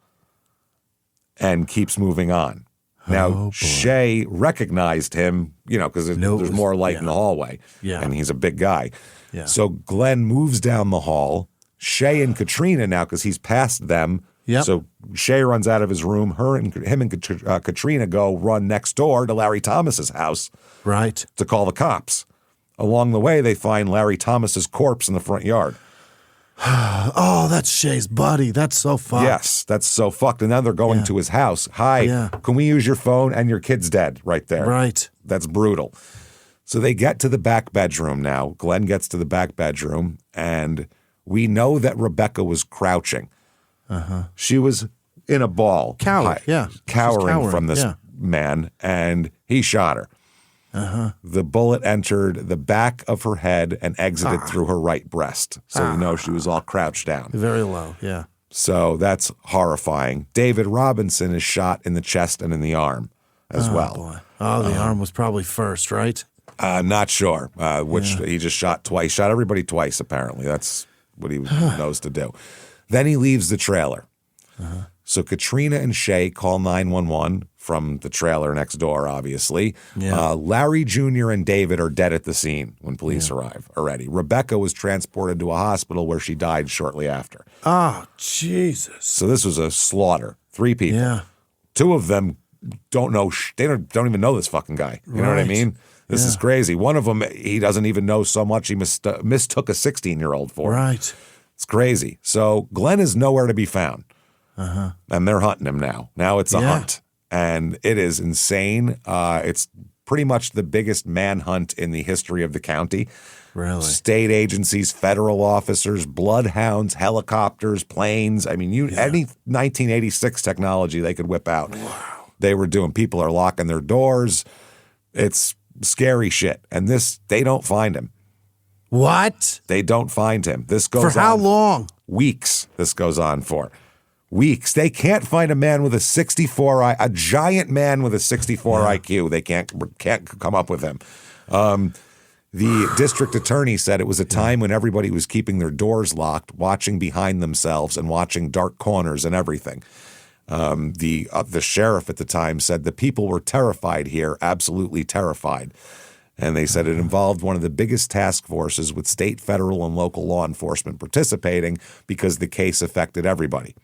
and keeps moving on. Now, Shay recognized him, because there's more light in the hallway. Yeah. And he's a big guy. Yeah. So Glenn moves down the hall. Shay and Katrina now, because he's past them. Yep. So Shay runs out of his room. Him and Katrina run next door to Larry Thomas's house. Right. To call the cops. Along the way, they find Larry Thomas's corpse in the front yard. Oh, that's Shay's buddy. That's so fucked. Yes, that's so fucked. And now they're going to his house. Hi, can we use your phone? And your kid's dead right there. Right. That's brutal. So they get to the back bedroom now. Glenn gets to the back bedroom, and we know that Rebecca was crouching. She was in a ball. Cowering from this man, and he shot her. The bullet entered the back of her head and exited through her right breast. So we know she was all crouched down. Very low, yeah. So that's horrifying. David Robinson is shot in the chest and in the arm as well. Boy. Oh, the arm was probably first, right? Not sure, which he just shot twice. Shot everybody twice, apparently. That's knows to do. Then he leaves the trailer. So Katrina and Shay call 911 from the trailer next door, obviously. Yeah. Larry Jr. and David are dead at the scene when police arrive already. Rebecca was transported to a hospital where she died shortly after. Oh, Jesus. So this was a slaughter. 3 people. Yeah. 2 of them don't know. They don't even know this fucking guy. You know what I Right. mean? This is crazy. One of them, he doesn't even know so much he mistook a 16-year-old for him. Right. It's crazy. So Glenn is nowhere to be found. And they're hunting him now. Now it's a hunt. And it is insane. It's pretty much the biggest manhunt in the history of the county. Really? State agencies, federal officers, bloodhounds, helicopters, planes. I mean, any 1986 technology they could whip out. Wow. They were doing. People are locking their doors. It's scary shit. And they don't find him. What? They don't find him. This goes on. For how long? Weeks this goes on for. Weeks. They can't find a man with a giant man with a 64 IQ. They can't come up with him. The district attorney said it was a time when everybody was keeping their doors locked, watching behind themselves and watching dark corners and everything. The sheriff at the time said the people were terrified here, absolutely terrified. And they said it involved one of the biggest task forces with state, federal, and local law enforcement participating because the case affected everybody.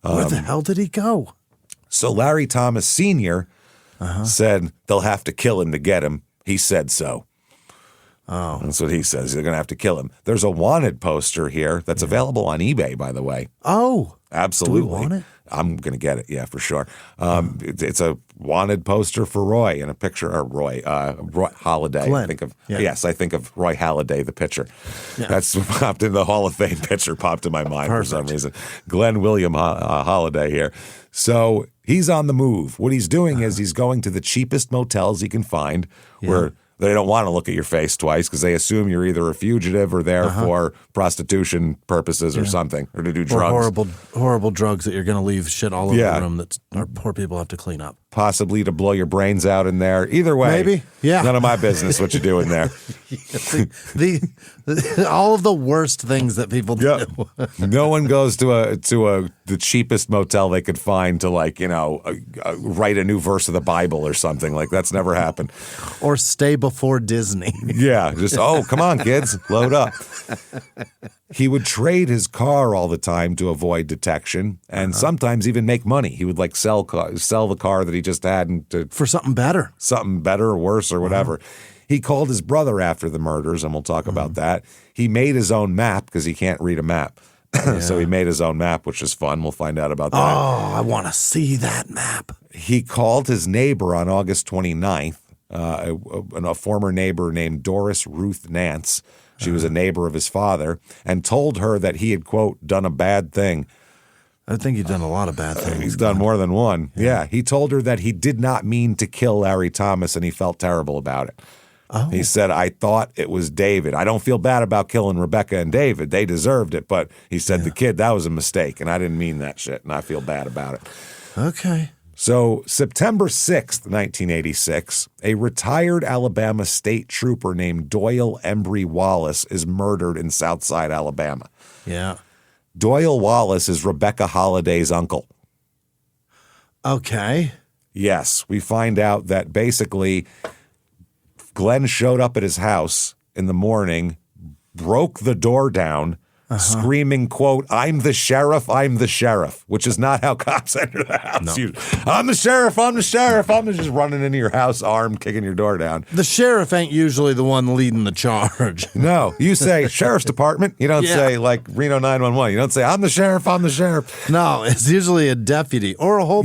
Where the hell did he go? So Larry Thomas Sr. Said they'll have to kill him to get him. He said so. Oh. That's what he says. They're going to have to kill him. There's a wanted poster here that's available on eBay, by the way. Oh. Absolutely. Do we want it? I'm going to get it, yeah, for sure. It's a wanted poster for Roy and a picture of Roy Halladay. Glenn. Yes, I think of Roy Halladay, the pitcher. Yeah. That's popped in the Hall of Fame pitcher, popped in my mind for some reason. Glenn William Halladay here. So he's on the move. What he's doing is he's going to the cheapest motels he can find where they don't want to look at your face twice because they assume you're either a fugitive or there for prostitution purposes or something, or to do drugs. Or horrible drugs that you're going to leave shit all over the room that our poor people have to clean up. Possibly to blow your brains out in there. Either way, maybe. Yeah. None of my business what you do in there. All of the worst things that people do. No one goes to the cheapest motel they could find to write a new verse of the Bible or something. Like that's never happened. Or stay before Disney. Yeah, just come on, kids, load up. He would trade his car all the time to avoid detection, and sometimes even make money. He would sell the car that he just had for something better, or worse, or whatever. He called his brother after the murders, and we'll talk about that. He made his own map because he can't read a map. So he made his own map, which is fun. We'll find out about that. Oh, I want to see that map. He called his neighbor on August 29th, a former neighbor named Doris Ruth Nance. She was a neighbor of his father, and told her that he had, quote, done a bad thing. I think he's done a lot of bad things. He's done more than one. Yeah. He told her that he did not mean to kill Larry Thomas, and he felt terrible about it. Oh. He said, I thought it was David. I don't feel bad about killing Rebecca and David. They deserved it. But he said, the kid, that was a mistake, and I didn't mean that shit, and I feel bad about it. Okay. So September 6th, 1986, a retired Alabama state trooper named Doyle Embry Wallace is murdered in Southside, Alabama. Yeah. Doyle Wallace is Rebecca Holladay's uncle. Okay. Yes, we find out that basically Glenn showed up at his house in the morning, broke the door down, screaming, quote, I'm the sheriff, which is not how cops enter the house. No. I'm the sheriff. I'm just running into your house armed, kicking your door down. The sheriff ain't usually the one leading the charge. No, you say sheriff's department. You don't say like Reno 911. You don't say I'm the sheriff. No, it's usually a deputy or a whole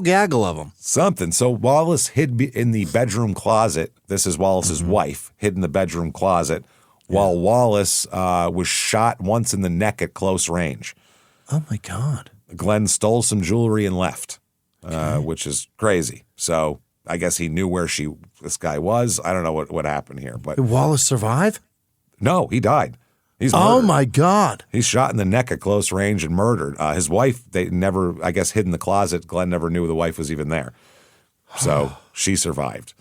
gaggle of them. Something. So Wallace hid in the bedroom closet. This is Wallace's wife, hid in the bedroom closet. While Wallace was shot once in the neck at close range. Oh, my God. Glenn stole some jewelry and left, which is crazy. So I guess he knew where this guy was. I don't know what happened here. But did Wallace survive? No, he died. He's murdered. Oh, my God. He's shot in the neck at close range and murdered. His wife, they never, I guess, hid in the closet. Glenn never knew the wife was even there. So she survived.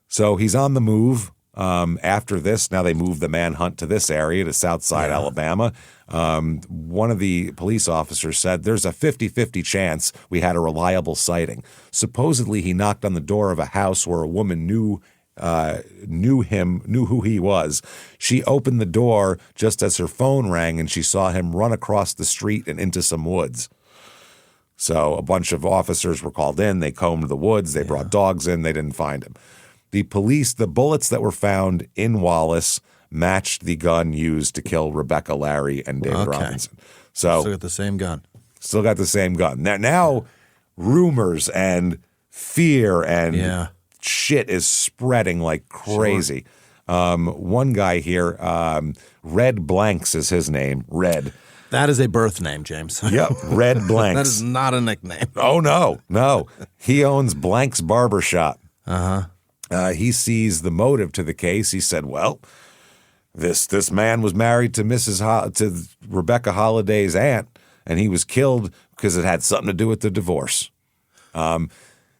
So he's on the move. After this, now they moved the manhunt to this area, to Southside Alabama. One of the police officers said there's a 50-50 chance we had a reliable sighting. Supposedly, he knocked on the door of a house where a woman knew who he was. She opened the door just as her phone rang, and she saw him run across the street and into some woods. So a bunch of officers were called in. They combed the woods. They brought dogs in. They didn't find him. The bullets that were found in Wallace matched the gun used to kill Rebecca Larry and David Robinson. So still got the same gun. Still got the same gun. Now rumors and fear and shit is spreading like crazy. Sure. One guy here, Red Blanks is his name. Red. That is a birth name, James. Yep, Red Blanks. That is not a nickname. Oh, no. He owns Blanks Barbershop. He sees the motive to the case. He said, well, this man was married to Rebecca Holliday's aunt, and he was killed because it had something to do with the divorce.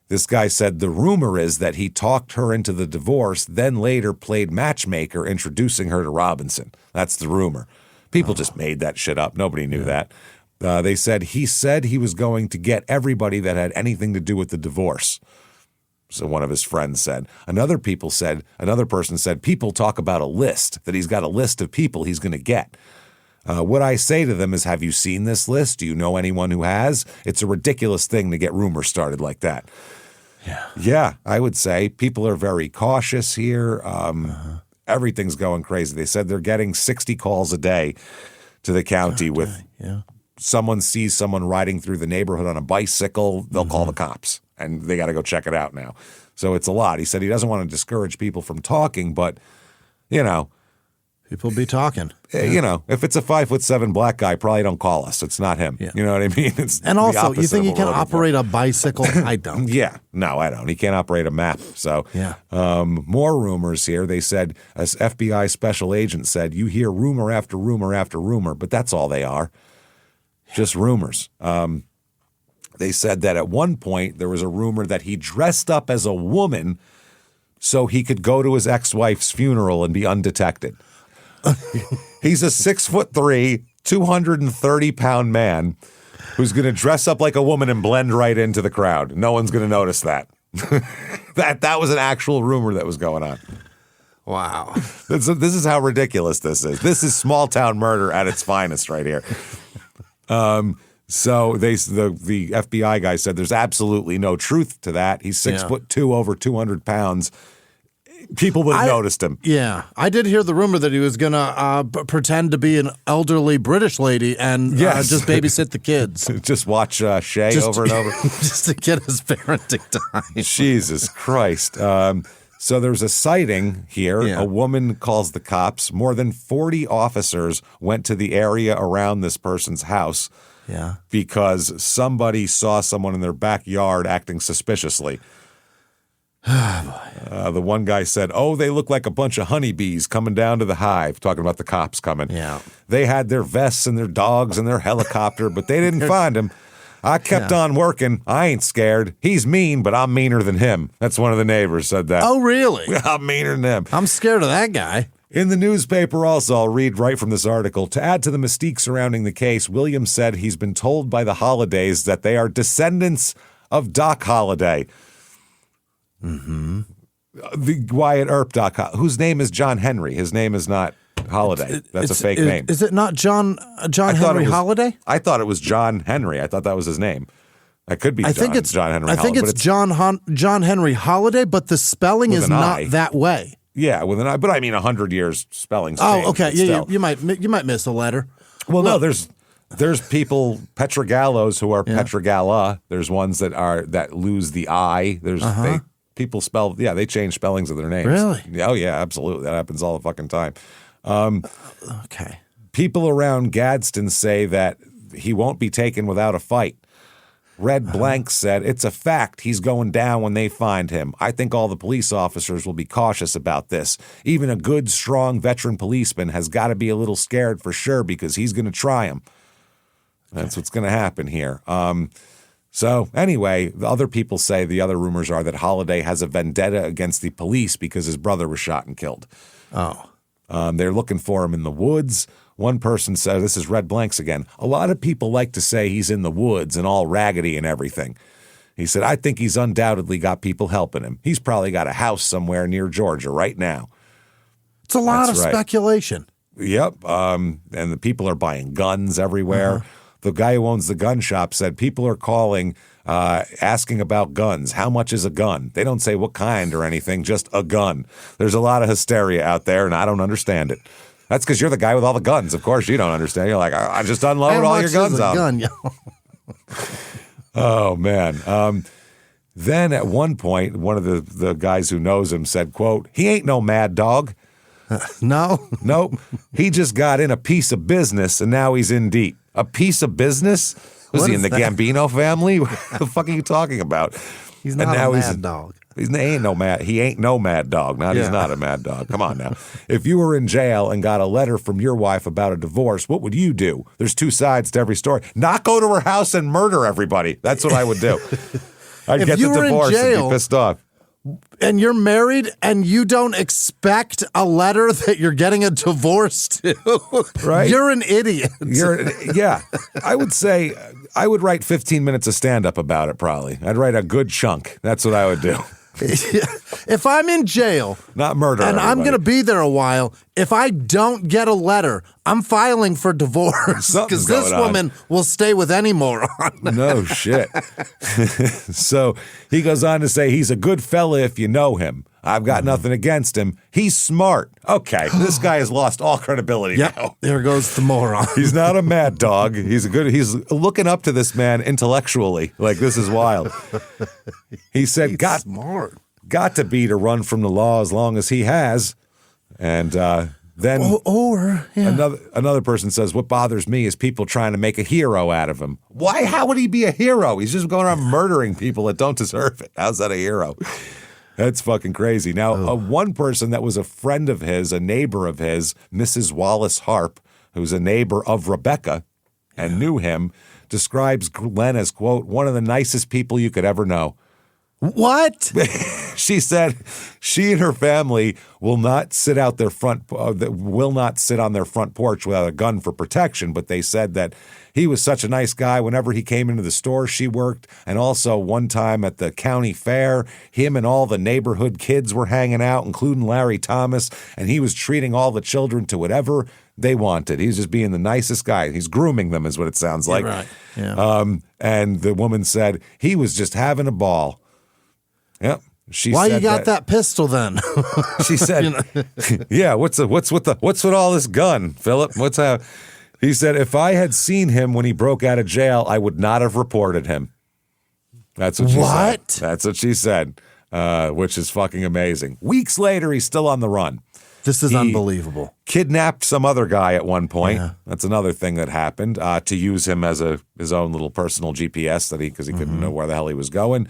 This guy said the rumor is that he talked her into the divorce, then later played matchmaker, introducing her to Robinson. That's the rumor. People just made that shit up. Nobody knew that. They said he was going to get everybody that had anything to do with the divorce. So one of his friends said. Another person said, people talk about a list, that he's got a list of people he's going to get. What I say to them is, have you seen this list? Do you know anyone who has? It's a ridiculous thing to get rumors started like that. Yeah, I would say people are very cautious here. Everything's going crazy. They said they're getting 60 calls a day to the county with someone sees someone riding through the neighborhood on a bicycle, they'll call the cops, and they got to go check it out now. So it's a lot. He said he doesn't want to discourage people from talking, but, people be talking. If it's a 5'7" black guy, probably don't call us. It's not him. Yeah. You know what I mean? And also, you think he can operate a bicycle? I don't. No, I don't. He can't operate a map. So, more rumors here. They said, as FBI special agent said, you hear rumor after rumor after rumor, but that's all they are. Just rumors. They said that at one point there was a rumor that he dressed up as a woman so he could go to his ex-wife's funeral and be undetected. He's a 6'3", 230-pound man who's going to dress up like a woman and blend right into the crowd. No one's going to notice that. That was an actual rumor that was going on. Wow. This is how ridiculous this is. This is small-town murder at its finest right here. So the FBI guy said there's absolutely no truth to that. He's 6'2", over 200 pounds. People would have noticed him. Yeah. I did hear the rumor that he was going to pretend to be an elderly British lady and just babysit the kids. Just watch Shay over and over. Just to get his parenting time. Jesus Christ. So there's a sighting here. Yeah. A woman calls the cops. More than 40 officers went to the area around this person's house because somebody saw someone in their backyard acting suspiciously. The one guy said, they look like a bunch of honeybees coming down to the hive, talking about the cops coming. Yeah. They had their vests and their dogs and their helicopter, but they didn't find him. I kept on working. I ain't scared. He's mean, but I'm meaner than him. That's one of the neighbors said that. Oh, really? I'm meaner than him. I'm scared of that guy. In the newspaper also, I'll read right from this article, to add to the mystique surrounding the case, Williams said he's been told by the Hollidays that they are descendants of Doc Holliday. Mm-hmm. The Wyatt Earp Doc, whose name is John Henry. His name is not Holliday. That's a fake name. Is it not John Henry Holliday? I thought it was John Henry. I thought that was his name. That could be John Henry Holliday. I think it's John Henry Holliday, but the spelling is not that way. Yeah, with an I. But I mean, 100 years spelling's changed. Oh, okay. Yeah, you might miss a letter. Well, no, there's people Petrogallos who are Petrogala. There's ones that lose the I. There's people spell they change spellings of their names. Really? Oh yeah, absolutely. That happens all the fucking time. Okay. People around Gadsden say that he won't be taken without a fight. Red Blank said, it's a fact he's going down when they find him. I think all the police officers will be cautious about this. Even a good, strong veteran policeman has got to be a little scared for sure because he's going to try him. That's what's going to happen here. So anyway, the other people say the other rumors are that Holiday has a vendetta against the police because his brother was shot and killed. Oh. They're looking for him in the woods. One person says, this is red blanks again, a lot of people like to say he's in the woods and all raggedy and everything. He said, I think he's undoubtedly got people helping him. He's probably got a house somewhere near Georgia right now. It's a lot of speculation. Yep. And the people are buying guns everywhere. The guy who owns the gun shop said people are calling, asking about guns. How much is a gun? They don't say what kind or anything, just a gun. There's a lot of hysteria out there, and I don't understand it. That's because you're the guy with all the guns. Of course you don't understand. You're like, I just unloaded all your guns out. Gun, Oh, man. Then at one point, one of the guys who knows him said, quote, he ain't no mad dog. No? Nope. He just got in a piece of business, and now he's in deep. A piece of business? Was he in the Gambino family? What the fuck are you talking about? He's not a mad dog. He ain't no mad dog. He's not a mad dog. Come on now. If you were in jail and got a letter from your wife about a divorce, what would you do? There's two sides to every story. Not go to her house and murder everybody. That's what I would do. I'd get the divorce and be pissed off. And you're married and you don't expect a letter that you're getting a divorce to. Right? You're an idiot. Yeah. I would say I would write 15 minutes of stand-up about it probably. I'd write a good chunk. That's what I would do. If I'm in jail, not murder, and everybody. I'm going to be there a while, if I don't get a letter, I'm filing for divorce because this woman will stay with any moron. No shit. So he goes on to say he's a good fella if you know him. I've got nothing against him. He's smart. Okay, this guy has lost all credibility now. There goes the moron. He's not a mad dog. He's looking up to this man intellectually. Like, this is wild. He said, He's smart. Got to be to run from the law as long as he has. And then another person says, what bothers me is people trying to make a hero out of him. Why? How would he be a hero? He's just going around murdering people that don't deserve it. How's that a hero? That's fucking crazy. Now, one person that was a friend of his, a neighbor of his, Mrs. Wallace Harp, who's a neighbor of Rebecca and knew him, describes Glenn as, quote, one of the nicest people you could ever know. What? She said she and her family will not sit on their front porch without a gun for protection. But they said that he was such a nice guy. Whenever he came into the store she worked, and also one time at the county fair, him and all the neighborhood kids were hanging out, including Larry Thomas, and he was treating all the children to whatever they wanted. He's just being the nicest guy. He's grooming them, is what it sounds like. Right. Yeah. And the woman said he was just having a ball. Yep. Why you got that pistol then? She said, "Yeah, what's with all this gun, Philip? He said, if I had seen him when he broke out of jail, I would not have reported him. That's what she said. That's what she said, which is fucking amazing. Weeks later, he's still on the run. This is unbelievable. Kidnapped some other guy at one point. Yeah. That's another thing that happened, to use him as his own little personal GPS because he couldn't know where the hell he was going.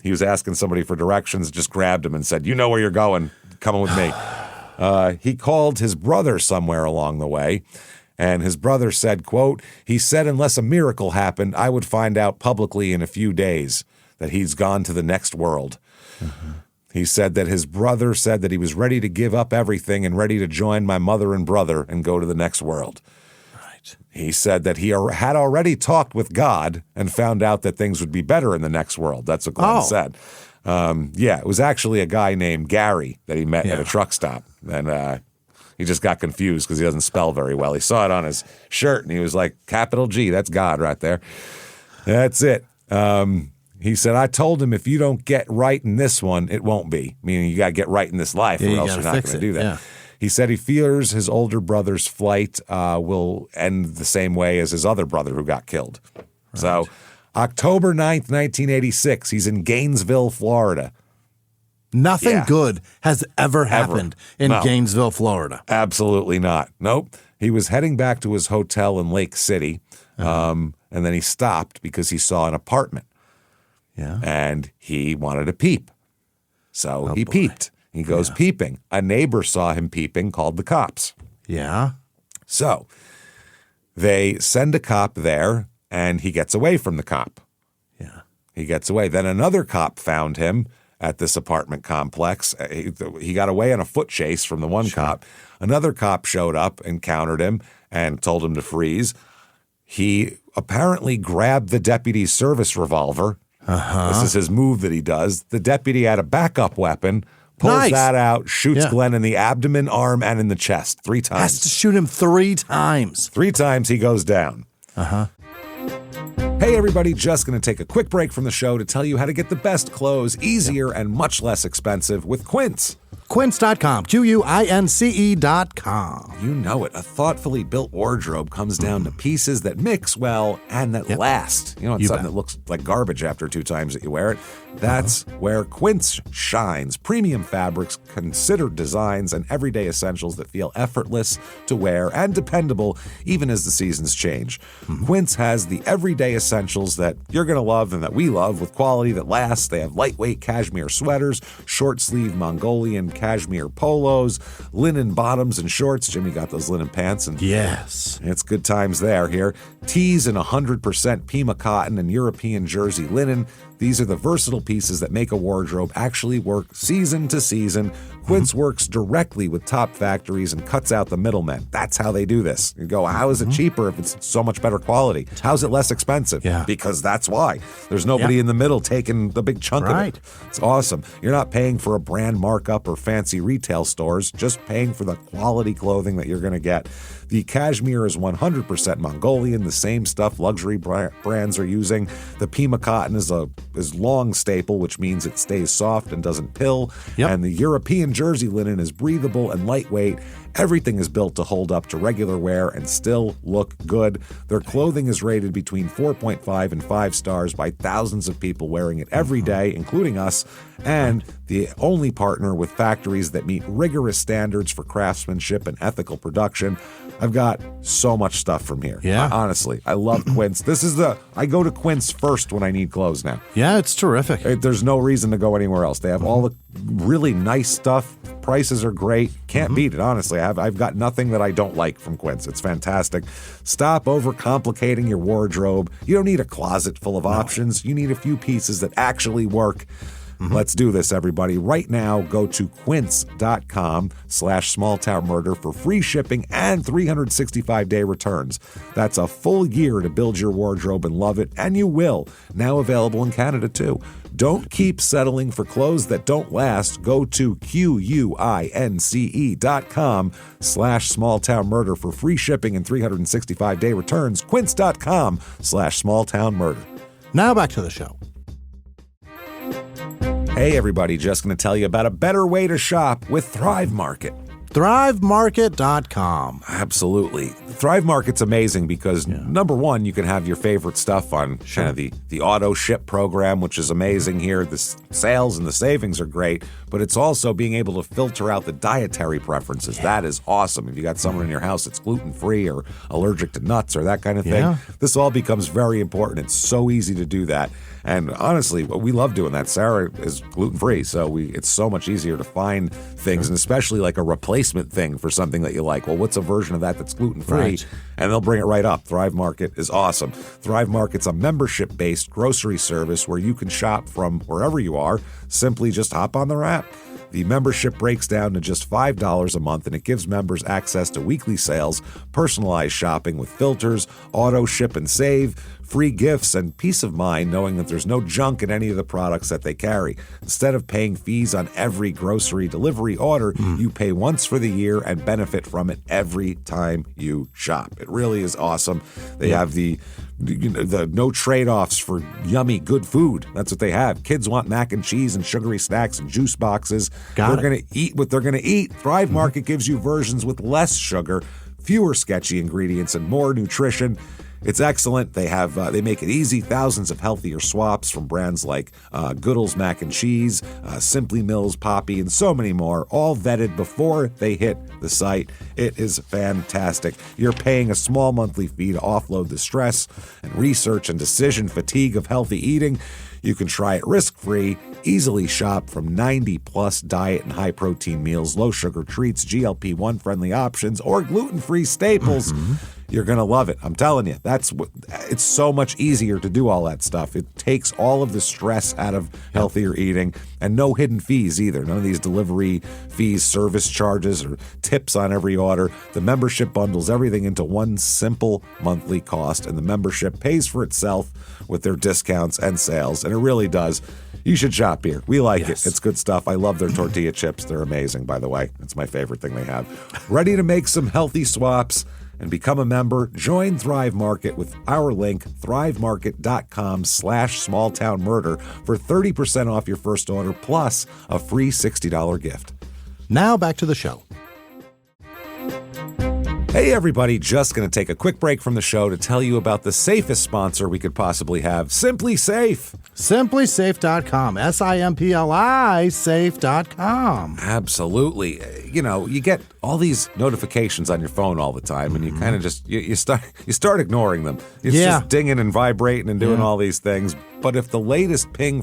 He was asking somebody for directions, just grabbed him and said, you know where you're going, coming with me. He called his brother somewhere along the way, and his brother said, quote, he said unless a miracle happened, I would find out publicly in a few days that he's gone to the next world. Mm-hmm. He said that his brother said that he was ready to give up everything and ready to join my mother and brother and go to the next world. Right. He said that he had already talked with God and found out that things would be better in the next world. That's what Glenn said. It was actually a guy named Gary that he met at a truck stop. And he just got confused because he doesn't spell very well. He saw it on his shirt and he was like, capital G, that's God right there. That's it. He said, I told him if you don't get right in this one, it won't be. Meaning you got to get right in this life or else you're not going to do that. Yeah. He said he fears his older brother's flight will end the same way as his other brother who got killed. Right. So October 9th, 1986, he's in Gainesville, Florida. Nothing good has ever happened in Gainesville, Florida. Absolutely not. Nope. He was heading back to his hotel in Lake City, and then he stopped because he saw an apartment. Yeah. And he wanted to peep. So he peeped. He goes peeping. A neighbor saw him peeping, called the cops. Yeah. So they send a cop there, and he gets away from the cop. He gets away. Then another cop found him at this apartment complex. He got away on a foot chase from the one cop. Another cop showed up, encountered him, and told him to freeze. He apparently grabbed the deputy's service revolver. This is his move that he does. The deputy had a backup weapon, pulls that out, shoots Glenn in the abdomen, arm, and in the chest 3 times. Has to shoot him 3 times. 3 times he goes down. Hey everybody, just going to take a quick break from the show to tell you how to get the best clothes, easier and much less expensive with Quince. Quince.com, Quince.com. You know it. A thoughtfully built wardrobe comes down to pieces that mix well and that last. You know, it's something that looks like garbage after 2 times that you wear it. That's where Quince shines. Premium fabrics, considered designs, and everyday essentials that feel effortless to wear and dependable even as the seasons change. Quince has the everyday essentials that you're going to love and that we love with quality that lasts. They have lightweight cashmere sweaters, short-sleeve Mongolian cashmere polos, linen bottoms and shorts. Jimmy got those linen pants. And yes. It's good times there here. Tees in 100% Pima cotton and European jersey linen. These are the versatile pieces that make a wardrobe actually work season to season. Quince works directly with top factories and cuts out the middlemen. That's how they do this. You go, how is it cheaper if it's so much better quality? How's it less expensive? Because that's why. There's nobody in the middle taking the big chunk of it. It's awesome. You're not paying for a brand markup or fancy retail stores, just paying for the quality clothing that you're going to get. The cashmere is 100% Mongolian, the same stuff luxury brands are using. The Pima cotton is long staple, which means it stays soft and doesn't pill. And the European jersey linen is breathable and lightweight. Everything is built to hold up to regular wear and still look good. Their clothing is rated between 4.5 and 5 stars by thousands of people wearing it every day, including us, and the only partner with factories that meet rigorous standards for craftsmanship and ethical production. I've got so much stuff from here. Honestly, I love Quince. I go to Quince first when I need clothes now. Yeah, it's terrific. There's no reason to go anywhere else. They have all the really nice stuff. Prices are great. Can't beat it, honestly. I've got nothing that I don't like from Quince. It's fantastic. Stop overcomplicating your wardrobe. You don't need a closet full of options. You need a few pieces that actually work. Let's do this, everybody. Right now, go to quince.com/smalltownmurder for free shipping and 365-day returns. That's a full year to build your wardrobe and love it, and you will. Now available in Canada, too. Don't keep settling for clothes that don't last. Go to quince.com/smalltownmurder for free shipping and 365-day returns. Quince.com/smalltownmurder. Now back to the show. Hey everybody, just going to tell you about a better way to shop with Thrive Market. ThriveMarket.com. Absolutely. Thrive Market's amazing because, number one, you can have your favorite stuff on kind of the auto ship program, which is amazing here. The sales and the savings are great, but it's also being able to filter out the dietary preferences. That is awesome. If you got someone in your house that's gluten-free or allergic to nuts or that kind of thing, this all becomes very important. It's so easy to do that. And honestly, we love doing that. Sarah is gluten-free, so it's so much easier to find things, and especially like a replacement thing for something that you like. Well, what's a version of that that's gluten-free? Right. And they'll bring it right up. Thrive Market is awesome. Thrive Market's a membership-based grocery service where you can shop from wherever you are. Simply just hop on their app. The membership breaks down to just $5 a month, and it gives members access to weekly sales, personalized shopping with filters, auto ship and save, free gifts, and peace of mind knowing that there's no junk in any of the products that they carry. Instead of paying fees on every grocery delivery order, you pay once for the year and benefit from it every time you shop. It really is awesome. They have the no trade-offs for yummy, good food. That's what they have. Kids want mac and cheese and sugary snacks and juice boxes. They're going to eat what they're going to eat. Thrive Market gives you versions with less sugar, fewer sketchy ingredients, and more nutrition. It's excellent. They make it easy. Thousands of healthier swaps from brands like Goodall's Mac and Cheese, Simply Mills Poppy, and so many more, all vetted before they hit the site. It is fantastic. You're paying a small monthly fee to offload the stress and research and decision fatigue of healthy eating. You can try it risk-free, easily shop from 90-plus diet and high-protein meals, low-sugar treats, GLP-1 friendly options, or gluten-free staples. You're going to love it. I'm telling you. It's so much easier to do all that stuff. It takes all of the stress out of healthier eating, and no hidden fees either. None of these delivery fees, service charges, or tips on every order. The membership bundles everything into one simple monthly cost, and the membership pays for itself with their discounts and sales, and it really does. You should shop here. We like it. It's good stuff. I love their tortilla chips. They're amazing, by the way. It's my favorite thing they have. Ready to make some healthy swaps and become a member? Join Thrive Market with our link, thrivemarket.com/smalltownmurder for 30% off your first order plus a free $60 gift. Now back to the show. Hey everybody, just going to take a quick break from the show to tell you about the safest sponsor we could possibly have, Simply Safe. SimplySafe.com, SIMPLI safe.com. Absolutely. You know, you get all these notifications on your phone all the time, and you kind of just, you start ignoring them. It's just dinging and vibrating and doing all these things. But if the latest ping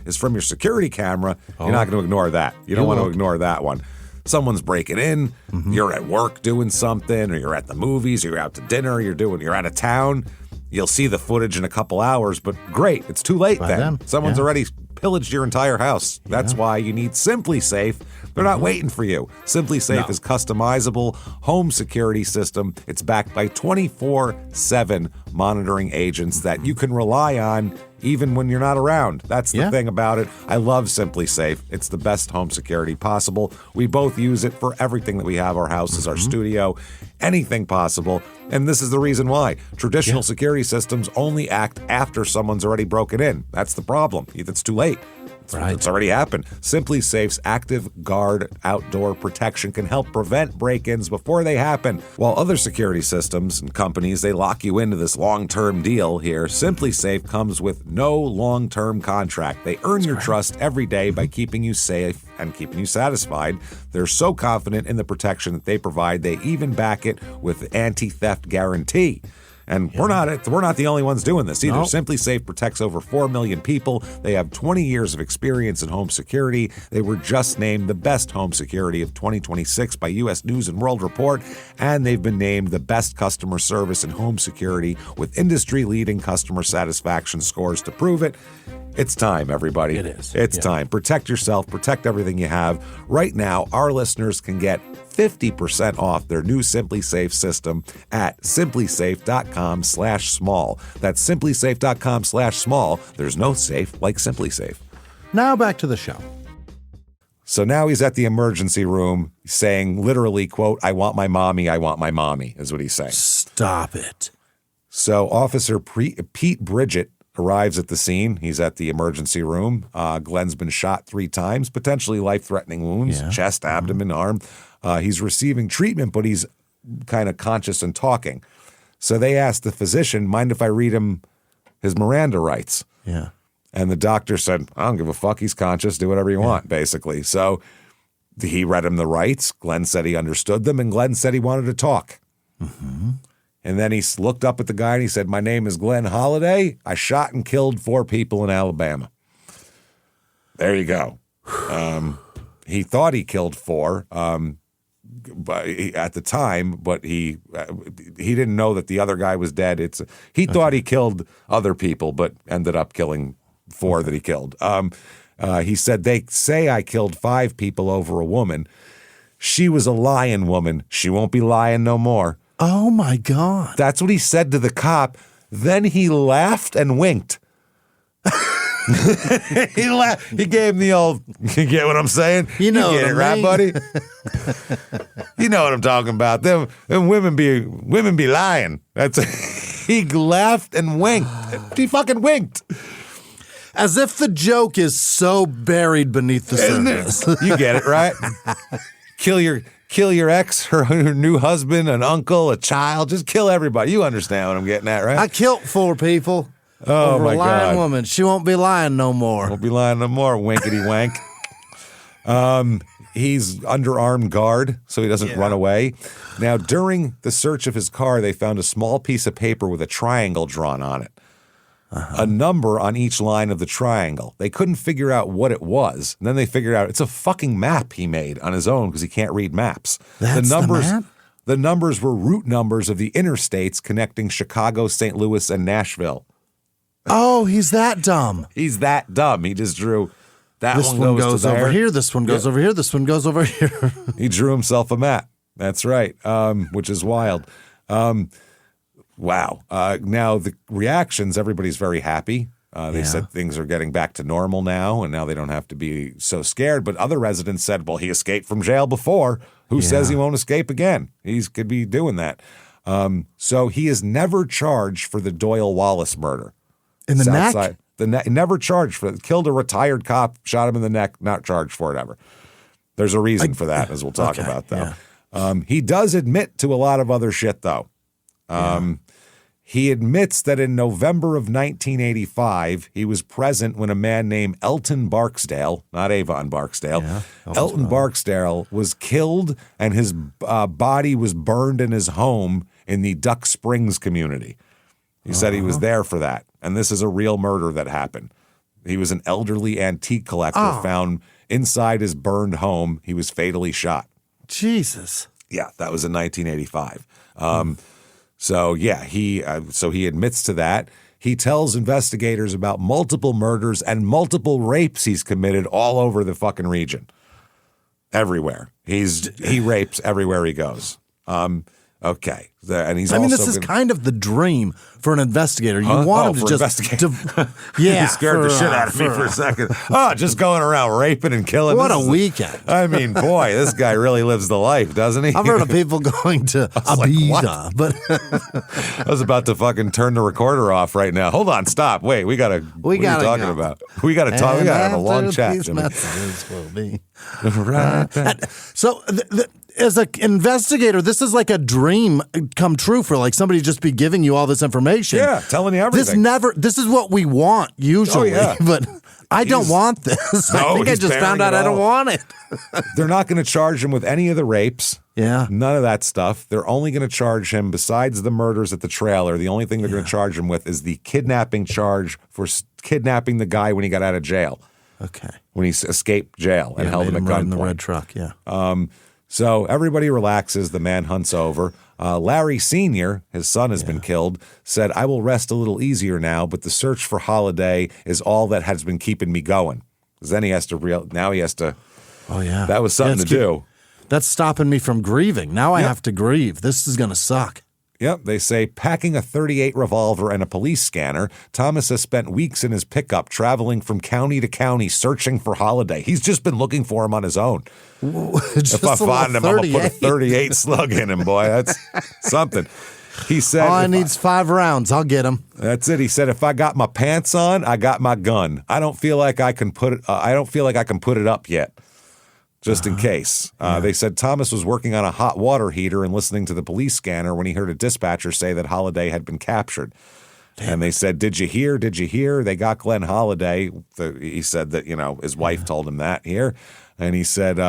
is from your security camera, you're not going to ignore that. You don't want to ignore that one. Someone's breaking in, you're at work doing something, or you're at the movies, you're out to dinner, you're out of town. You'll see the footage in a couple hours, but great, it's too late then. Someone's already pillaged your entire house. That's why you need Simply Safe. They're not waiting for you. Simply Safe is customizable home security system. It's backed by 24/7 monitoring agents that you can rely on even when you're not around. That's the thing about it. I love Simply Safe. It's the best home security possible. We both use it for everything that we have. Our house is our studio, anything possible. And this is the reason why. Traditional security systems only act after someone's already broken in. That's the problem. It's too late. It's already happened. Simply Safe's Active Guard outdoor protection can help prevent break-ins before they happen. While other security systems and companies, they lock you into this long-term deal here, Simply Safe comes with no long-term contract. They earn your trust every day by keeping you safe and keeping you satisfied. They're so confident in the protection that they provide, they even back it with anti-theft guarantee. And we're not the only ones doing this either. Nope. Simply Safe protects over 4 million people. They have 20 years of experience in home security. They were just named the best home security of 2026 by U.S. News and World Report, and they've been named the best customer service in home security with industry-leading customer satisfaction scores to prove it. It's time, everybody. It is. It's time. Protect yourself. Protect everything you have. Right now, our listeners can get 50% off their new Simply Safe system at simplysafe.com/small. That's simplysafe.com/small. There's no safe like Simply Safe. Now back to the show. So now he's at the emergency room saying literally, quote, "I want my mommy, is what he's saying. Stop it. So Officer Pete Bridget arrives at the scene. He's at the emergency room. Glenn's been shot 3 times, potentially life-threatening wounds, chest, abdomen, arm. He's receiving treatment, but he's kind of conscious and talking. So they asked the physician, mind if I read him his Miranda rights? Yeah. And the doctor said, I don't give a fuck. He's conscious. Do whatever you want, basically. So he read him the rights. Glenn said he understood them, and Glenn said he wanted to talk. Mm-hmm. And then he looked up at the guy and he said, my name is Glenn Holiday. I shot and killed 4 people in Alabama. There you go. He thought he killed 4 at the time, but he didn't know that the other guy was dead. He thought he killed other people, but ended up killing 4 that he killed. He said, they say I killed 5 people over a woman. She was a lying woman. She won't be lying no more. Oh, my God. That's what he said to the cop. Then he laughed and winked. He laughed. He gave him the old, you get what I'm saying? You know get it, right, buddy? You know what I'm talking about. Them women be lying. He laughed and winked. He fucking winked. As if the joke is so buried beneath the surface. You get it, right? Kill your ex, her new husband, an uncle, a child. Just kill everybody. You understand what I'm getting at, right? I killed 4 people. Oh, over my a lying God. woman. She won't be lying no more. Won't be lying no more. Winkety wank. He's under armed guard, so he doesn't run away. Now, during the search of his car, they found a small piece of paper with a triangle drawn on it. A number on each line of the triangle. They couldn't figure out what it was. And then they figured out it's a fucking map he made on his own because he can't read maps. That's the map? The numbers were route numbers of the interstates connecting Chicago, St. Louis, and Nashville. Oh, he's that dumb. He's that dumb. He just drew that This one goes over here. This one goes over here. This one goes over here. He drew himself a map. That's right, which is wild. Wow. Now, the reactions, everybody's very happy. They said things are getting back to normal now, and now they don't have to be so scared. But other residents said, well, he escaped from jail before. Who says he won't escape again? He could be doing that. So he is never charged for the Doyle Wallace murder. In the neck? Never charged for it. Killed a retired cop, shot him in the neck, not charged for it ever. There's a reason for that, as we'll talk about, though. Yeah. He does admit to a lot of other shit, though. He admits that in November of 1985, he was present when a man named Elton Barksdale, not Avon Barksdale, Elton Barksdale was killed and his body was burned in his home in the Duck Springs community. He said he was there for that. And this is a real murder that happened. He was an elderly antique collector found inside his burned home. He was fatally shot. Jesus. Yeah, that was in 1985. So he admits to that. He tells investigators about multiple murders and multiple rapes he's committed all over the fucking region. Everywhere. He rapes everywhere he goes. Okay. And he's this is kind of the dream for an investigator. You want him to just You scared the shit out of me for a second. Just going around raping and killing. What a weekend. I mean, boy, this guy really lives the life, doesn't he? I've heard of people going to Ibiza, but I was about to fucking turn the recorder off right now. Hold on, stop. Wait, what are you talking about? We got to talk. We got to have a long chat, these Jimmy. messages will be right. So as an investigator, this is like a dream come true for like somebody just be giving you all this information. Yeah, telling you everything. This is what we want usually, but I don't want this. I think I just found out I don't want it. They're not going to charge him with any of the rapes. Yeah. None of that stuff. They're only going to charge him, besides the murders at the trailer, the only thing they're going to charge him with is the kidnapping charge for kidnapping the guy when he got out of jail. Okay. When he escaped jail and held him at gunpoint. In the red truck, So everybody relaxes. The manhunt's over. Larry Sr., his son has been killed, said, I will rest a little easier now, but the search for Holiday is all that has been keeping me going. Because then he has to Oh, yeah. That was something to do. That's stopping me from grieving. Now I have to grieve. This is going to suck. Yep, they say, packing a .38 revolver and a police scanner, Thomas has spent weeks in his pickup traveling from county to county searching for Holiday. He's just been looking for him on his own. If I find him, I'm going to put a .38 slug in him, boy. That's something. He said, all I need's 5 rounds. I'll get him. That's it. He said, if I got my pants on, I got my gun. I don't feel like I can put it up yet. Just in case. They said Thomas was working on a hot water heater and listening to the police scanner when he heard a dispatcher say that Holiday had been captured. And they said, did you hear? Did you hear? They got Glenn Holiday. He said that, his wife told him that here. And he said,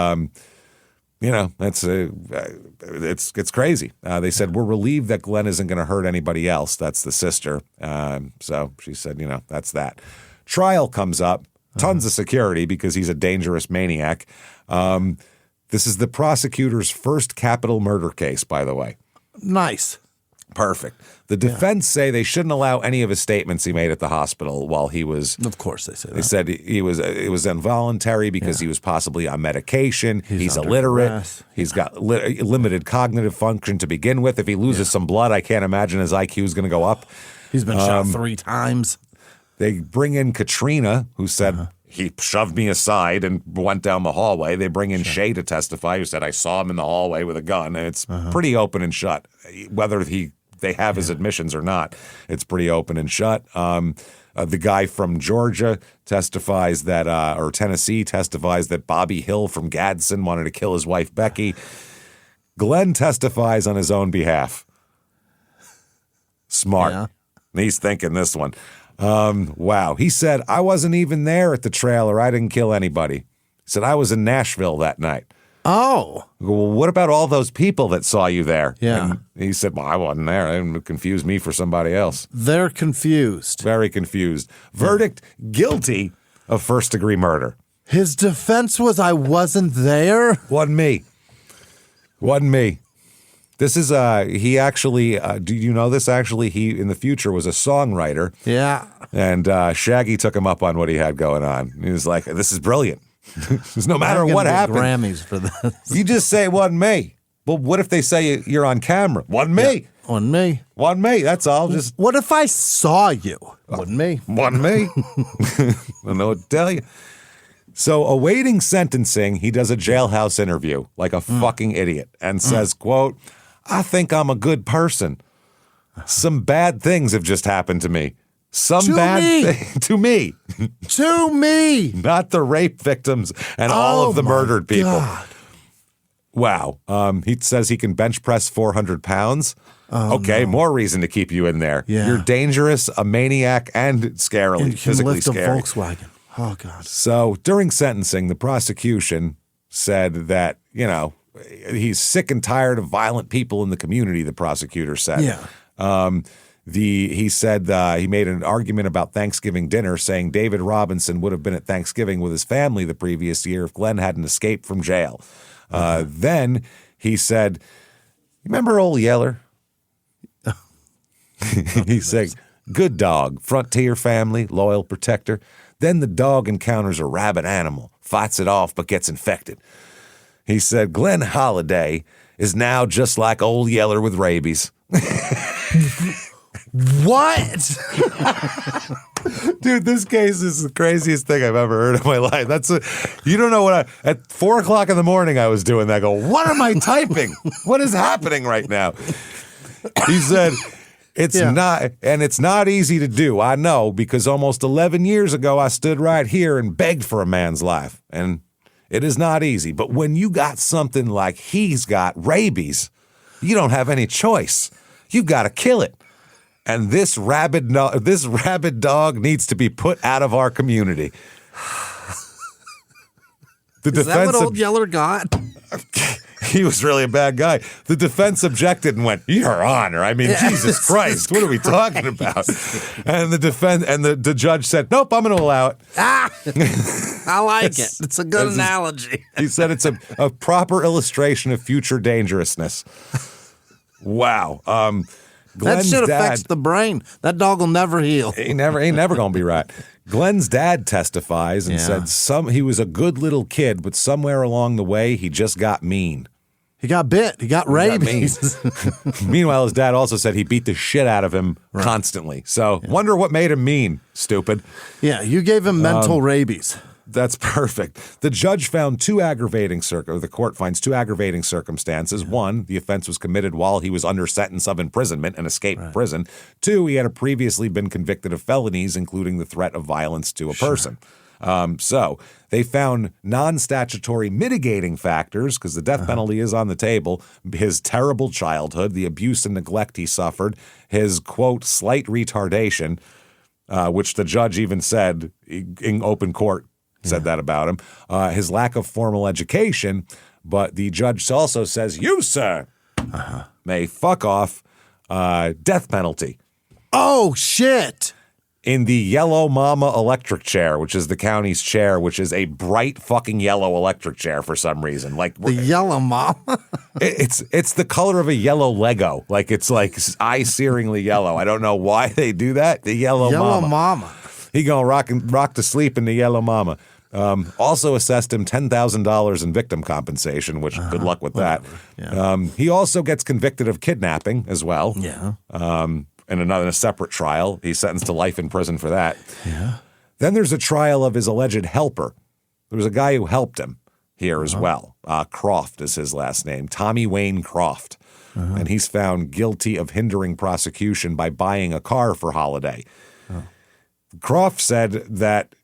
it's crazy. They said, we're relieved that Glenn isn't going to hurt anybody else. That's the sister. So she said, that's that. Trial comes up. Tons of security because he's a dangerous maniac. This is the prosecutor's first capital murder case, by the way. Nice. Perfect. The defense say they shouldn't allow any of his statements he made at the hospital while he was. Of course, they say that. They said it was involuntary because he was possibly on medication. He's illiterate. Duress. He's got limited cognitive function to begin with. If he loses some blood, I can't imagine his IQ is going to go up. He's been shot 3 times. They bring in Katrina, who said he shoved me aside and went down the hallway. They bring in Shay to testify, who said, I saw him in the hallway with a gun. And it's pretty open and shut. Whether they have his admissions or not, it's pretty open and shut. The guy from Georgia testifies that, or Tennessee testifies that Bobby Hill from Gadsden wanted to kill his wife, Becky. Glenn testifies on his own behalf. Smart. Yeah. He's thinking this one. Wow. He said, I wasn't even there at the trailer. I didn't kill anybody. He said, I was in Nashville that night. Oh. Well, what about all those people that saw you there? Yeah. And he said, well, I wasn't there. They didn't confuse me for somebody else. They're confused. Very confused. Verdict, guilty of first-degree murder. His defense was, I wasn't there? Wasn't me. This is he actually. Do you know this? Actually, he in the future was a songwriter. Yeah. And Shaggy took him up on what he had going on. He was like, "This is brilliant. No matter I'm gonna what get happened, Grammys for this. you just say it wasn't me. Well, what if they say you're on camera? Wasn't me. Yeah. On me. Wasn't me. That's all. Just What if I saw you? Wasn't me. wasn't me. I don't know what to tell you." So, awaiting sentencing, he does a jailhouse interview like a fucking idiot and says, quote, "I think I'm a good person. Some bad things have just happened to me. Some To bad me. thing to me, To me. not the rape victims and all of the my murdered people." God. Wow. He says he can bench press 400 pounds. Okay, more reason to keep you in there. Yeah. You're dangerous, a maniac, and scarily, And you can physically lift a scary. Volkswagen. Oh, God. So during sentencing, the prosecution said that, he's sick and tired of violent people in the community, the prosecutor said. Yeah. He said he made an argument about Thanksgiving dinner, saying David Robinson would have been at Thanksgiving with his family the previous year if Glenn hadn't escaped from jail. Then he said, "Remember old Yeller?" He said, "Good dog, frontier family, loyal protector. Then the dog encounters a rabid animal, fights it off, but gets infected." He said, "Glenn Holiday is now just like old Yeller with rabies." What? Dude, this case is the craziest thing I've ever heard in my life. You don't know what at 4 o'clock in the morning I was doing that. I go, what am I typing? What is happening right now? He said, it's not easy to do. I know, because almost 11 years ago, I stood right here and begged for a man's life. And it is not easy. But when you got something like he's got rabies, you don't have any choice. You've got to kill it. And this rabid dog needs to be put out of our community. Is that what old Yeller got? He was really a bad guy. The defense objected and went, "Your Honor, I mean, Jesus Christ, what are we talking about?" And the judge said, "Nope, I'm going to allow it." I like it. It's a good analogy. He said it's a proper illustration of future dangerousness. Wow. That shit affects the brain. That dog will never heal. He ain't never gonna be right. Glenn's dad testifies and said he was a good little kid, but somewhere along the way he just got mean. He got bit. He got rabies. Meanwhile, his dad also said he beat the shit out of him constantly. So wonder what made him mean, stupid. Yeah, you gave him mental rabies. That's perfect. The judge found the court finds two aggravating circumstances. One, the offense was committed while he was under sentence of imprisonment and escaped prison. Two, he had previously been convicted of felonies, including the threat of violence to a person. So they found non-statutory mitigating factors, because the death penalty is on the table: his terrible childhood, the abuse and neglect he suffered, his, quote, slight retardation, which the judge even said in open court, said that about him, his lack of formal education. But the judge also says, "You, sir, may fuck off, death penalty." Oh, shit. In the Yellow Mama electric chair, which is the county's chair, which is a bright fucking yellow electric chair for some reason. Like the Yellow Mama? It's the color of a yellow Lego. Like it's like eye-searingly yellow. I don't know why they do that. The Yellow Mama. He gonna rock to sleep in the Yellow Mama. Also assessed him $10,000 in victim compensation, which good luck with that. Yeah. He also gets convicted of kidnapping as well. Yeah. In a separate trial. He's sentenced to life in prison for that. Yeah. Then there's a trial of his alleged helper. There was a guy who helped him here as well. Croft is his last name. Tommy Wayne Croft. And he's found guilty of hindering prosecution by buying a car for Holiday. Croft said that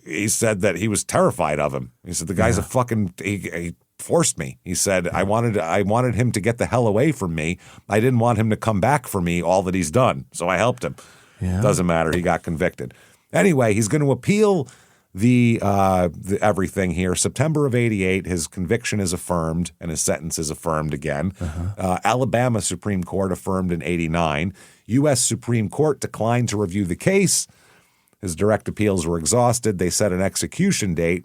he was terrified of him. He said the guy's a fucking he forced me. He said I wanted him to get the hell away from me. I didn't want him to come back for me, all that he's done. So I helped him. Yeah. Doesn't matter. He got convicted. Anyway, he's going to appeal the everything here. September of '88, his conviction is affirmed and his sentence is affirmed again. Alabama Supreme Court affirmed in '89. U.S. Supreme Court declined to review the case. His direct appeals were exhausted. They set an execution date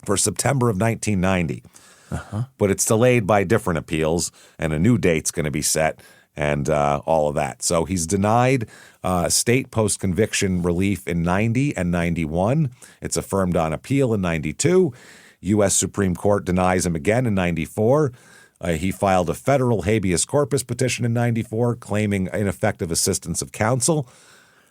for September of 1990. but it's delayed by different appeals, and a new date's going to be set, and all of that. So he's denied state post-conviction relief in 90 and 91. It's affirmed on appeal in 92. U.S. Supreme Court denies him again in 94. He filed a federal habeas corpus petition in 94 claiming ineffective assistance of counsel.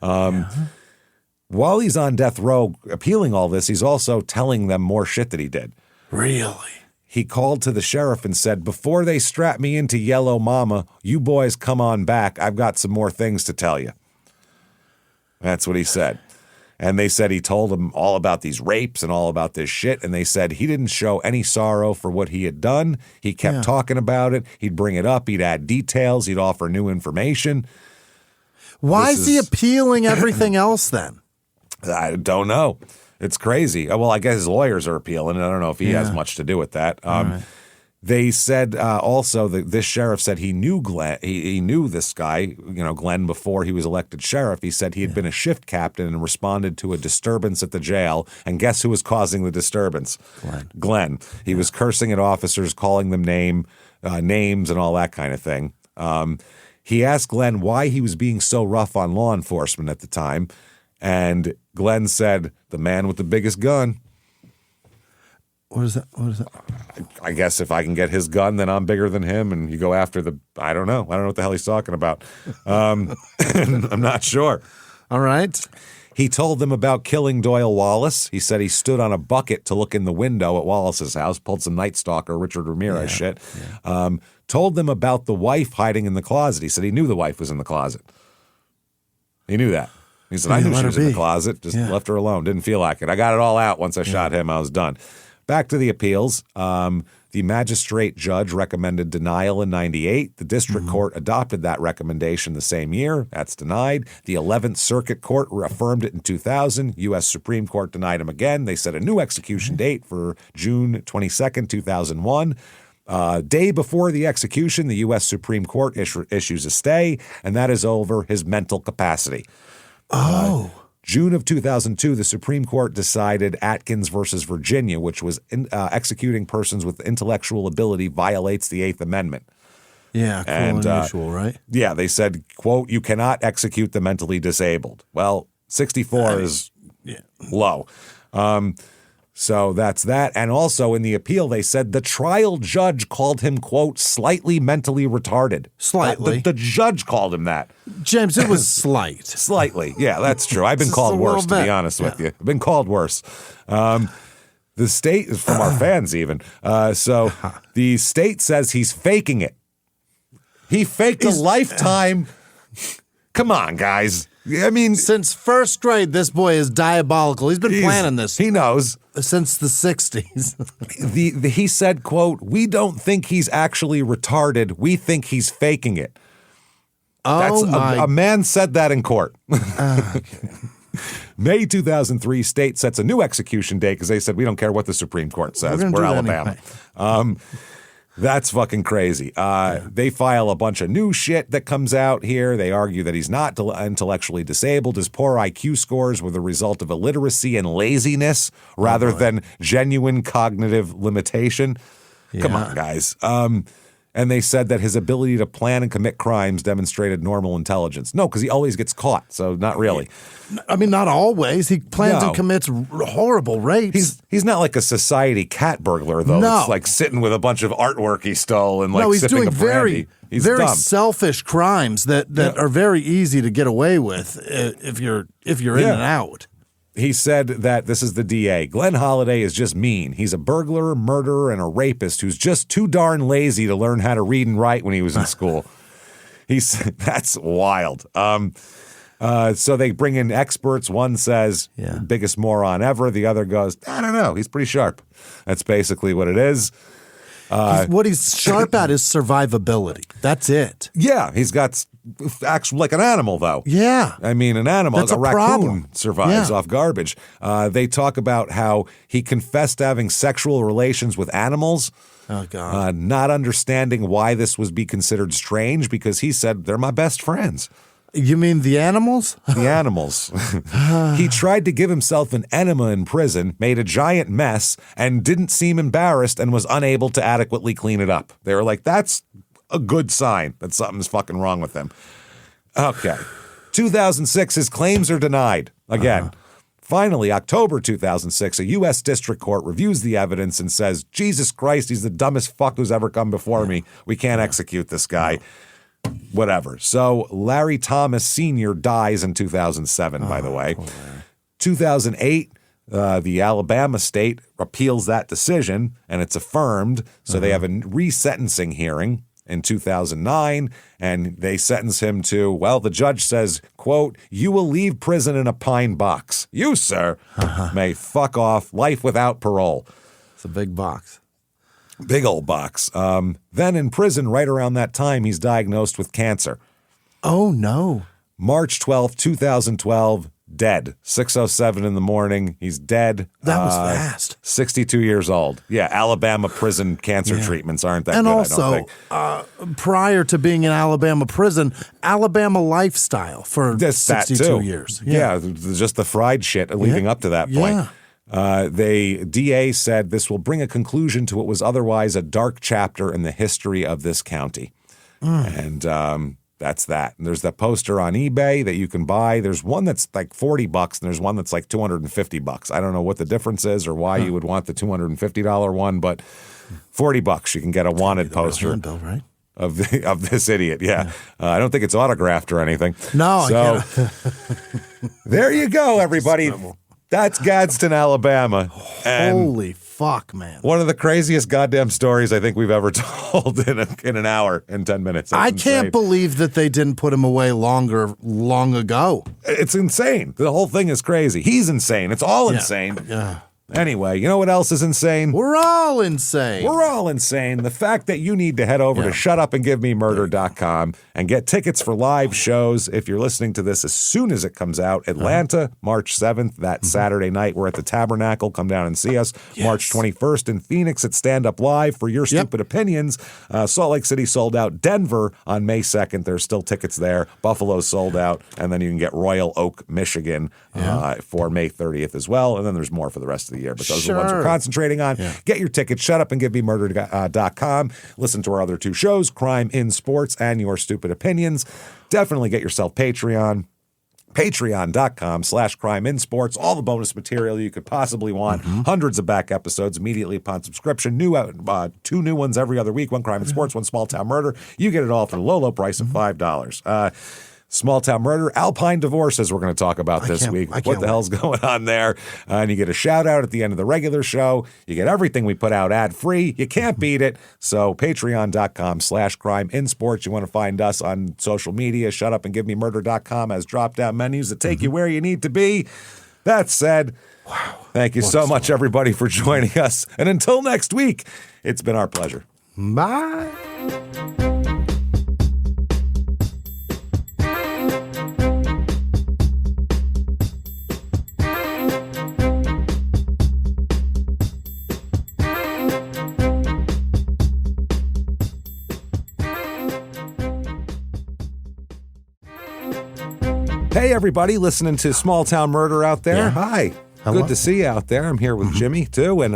While he's on death row appealing all this, he's also telling them more shit that he did. Really? He called to the sheriff and said, before they strap me into Yellow Mama, you boys come on back. I've got some more things to tell you. That's what he said. And they said he told them all about these rapes and all about this shit. And they said he didn't show any sorrow for what he had done. He kept talking about it. He'd bring it up. He'd add details. He'd offer new information. Why is he appealing everything else then? I don't know. It's crazy. Well, I guess his lawyers are appealing, and I don't know if he has much to do with that. Right. They said also that this sheriff said he knew Glenn. He knew this guy, Glenn, before he was elected sheriff. He said he had been a shift captain and responded to a disturbance at the jail. And guess who was causing the disturbance? Glenn. He was cursing at officers, calling them names and all that kind of thing. He asked Glenn why he was being so rough on law enforcement at the time. And Glenn said, the man with the biggest gun. What is that? I guess if I can get his gun, then I'm bigger than him. And you go after I don't know. I don't know what the hell he's talking about. I'm not sure. All right. He told them about killing Doyle Wallace. He said he stood on a bucket to look in the window at Wallace's house, pulled some Night Stalker, Richard Ramirez shit. Yeah. Told them about the wife hiding in the closet. He said he knew the wife was in the closet. He knew that. He said, I knew she was in the closet, just left her alone. Didn't feel like it. I got it all out once I shot him. I was done. Back to the appeals. The magistrate judge recommended denial in 98. The district court adopted that recommendation the same year. That's denied. The 11th Circuit Court reaffirmed it in 2000. U.S. Supreme Court denied him again. They set a new execution date for June 22nd, 2001. Day before the execution, the U.S. Supreme Court issues a stay, and that is over his mental capacity. June of 2002, the Supreme Court decided Atkins versus Virginia, which was executing persons with intellectual ability violates the Eighth Amendment. Yeah, cruel and unusual, right? Yeah, they said, quote, you cannot execute the mentally disabled. Well, 64 is low. So that's that. And also in the appeal, they said the trial judge called him, quote, slightly mentally retarded. Slightly. The judge called him that. James, it was slight. Slightly. Yeah, that's true. I've been called worse, to be honest with you. I've been called worse. The state is from our fans even. So the state says he's faking it. He faked a lifetime. Come on, guys. I mean, since first grade, this boy is diabolical. He's been planning this. He knows. Since the 60s. He said, quote, we don't think he's actually retarded. We think he's faking it. A man said that in court. May 2003, state sets a new execution date because they said, we don't care what the Supreme Court says. We're Alabama. Anyway. That's fucking crazy. They file a bunch of new shit that comes out here. They argue that he's not intellectually disabled. His poor IQ scores were the result of illiteracy and laziness rather than genuine cognitive limitation. Yeah. Come on, guys. And they said that his ability to plan and commit crimes demonstrated normal intelligence. No, because he always gets caught, so not really. I mean, not always. He plans and commits horrible rapes. He's not like a society cat burglar, though. No. It's like sitting with a bunch of artwork he stole and he's sipping doing a brandy. He's very dumb. selfish crimes that are very easy to get away with if you're in and out. He said that, this is the DA, Glenn Holiday is just mean. He's a burglar, murderer, and a rapist who's just too darn lazy to learn how to read and write when he was in school. That's wild. So they bring in experts. One says, biggest moron ever. The other goes, I don't know. He's pretty sharp. That's basically what it is. What he's sharp at is survivability. That's it. Yeah, he's got actually like an animal, though. Yeah. I mean, an animal, that's a raccoon problem. survives off garbage. They talk about how he confessed to having sexual relations with animals. Oh, God. Not understanding why this was be considered strange because he said, they're my best friends. You mean the animals? The animals. He tried to give himself an enema in prison, made a giant mess, and didn't seem embarrassed and was unable to adequately clean it up. They were like, that's a good sign that something's fucking wrong with him. Okay. 2006, his claims are denied. Again. Finally, October 2006, a U.S. district court reviews the evidence and says, Jesus Christ, he's the dumbest fuck who's ever come before me. We can't execute this guy. Whatever. So Larry Thomas Sr. dies in 2007, by the way. 2008, the Alabama state appeals that decision, and it's affirmed. So they have a resentencing hearing in 2009, and they sentence him to, well, the judge says, quote, you will leave prison in a pine box. You, sir, may fuck off, life without parole. It's a big box. Big old box. Then in prison, right around that time, he's diagnosed with cancer. Oh, no. March 12th, 2012, dead. 6:07 in the morning. He's dead. That was fast. 62 years old. Yeah, Alabama prison cancer treatments aren't that and good, also, I don't think. Prior to being in Alabama prison, Alabama lifestyle for That 62 too. years. Yeah, just the fried shit leading up to that point. DA said this will bring a conclusion to what was otherwise a dark chapter in the history of this county. And that's that. And there's that poster on eBay that you can buy. There's one that's like $40 and there's one that's like $250. I don't know what the difference is or why you would want the $250 one, but $40 you can get a wanted poster Bill, right? of this idiot. Yeah. I don't think it's autographed or anything. No, so there you go, everybody. That's Gadsden, Alabama. And holy fuck, man. one of the craziest goddamn stories I think we've ever told in an hour and 10 minutes. That's I insane. can't believe that they didn't put him away long ago. It's insane. The whole thing is crazy. He's insane. It's all insane. Yeah. Anyway, you know what else is insane? We're all insane. We're all insane. The fact that you need to head over to shutupandgivememurder.com and get tickets for live shows. If you're listening to this as soon as it comes out, Atlanta, March 7th, that Saturday night, we're at the Tabernacle. Come down and see us. March 21st in Phoenix at Stand Up Live for Your Stupid Opinions. Salt Lake City sold out. Denver on May 2nd. There's still tickets there. Buffalo sold out. And then you can get Royal Oak, Michigan for May 30th as well. And then there's more for the rest of the year, but those are the ones we're concentrating on. Get your tickets, shutupandgivememurder.com. Listen to our other two shows, Crime in Sports and Your Stupid Opinions. Definitely get yourself Patreon. Patreon.com/CrimeInSports. All the bonus material you could possibly want. Hundreds of back episodes immediately upon subscription. Two new ones every other week. One Crime in Sports, one Small Town Murder. You get it all for the low price of $5. Small Town Murder, Alpine Divorces we're going to talk about this week. What the hell's going on there? And you get a shout out at the end of the regular show. You get everything we put out ad free. You can't beat it. So patreon.com/CrimeInSports. You want to find us on social media. Shutupandgivememurder.com has drop down menus that take you where you need to be. That said, thank you so much, everybody, for joining us. And until next week, it's been our pleasure. Bye. Hey, everybody, listening to Small Town Murder out there. Yeah. Hi. Hello. Good to see you out there. I'm here with Jimmy, too. And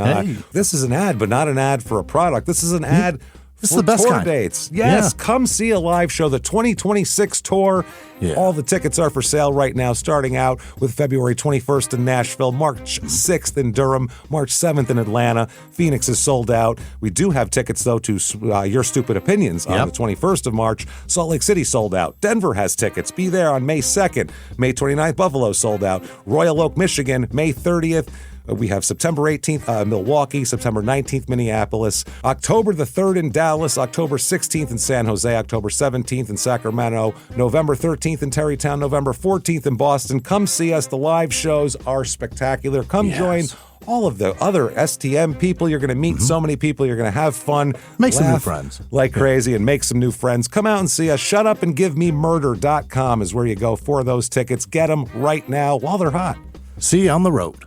this is an ad, but not an ad for a product. This is an ad This is for the best tour kind. dates. Yes, Yeah. come see a live show, the 2026 tour. Yeah. All the tickets are for sale right now, starting out with February 21st in Nashville, March 6th in Durham, March 7th in Atlanta. Phoenix is sold out. We do have tickets, though, to Your Stupid Opinions on the 21st of March. Salt Lake City sold out. Denver has tickets. Be there on May 2nd. May 29th, Buffalo sold out. Royal Oak, Michigan, May 30th. We have September 18th, Milwaukee, September 19th, Minneapolis, October the 3rd in Dallas, October 16th in San Jose, October 17th in Sacramento, November 13th in Terrytown, November 14th in Boston. Come see us. The live shows are spectacular. Come join all of the other STM people. You're going to meet so many people. You're going to have fun. Make some new friends. Like crazy and make some new friends. Come out and see us. Shutupandgivememurder.com is where you go for those tickets. Get them right now while they're hot. See you on the road.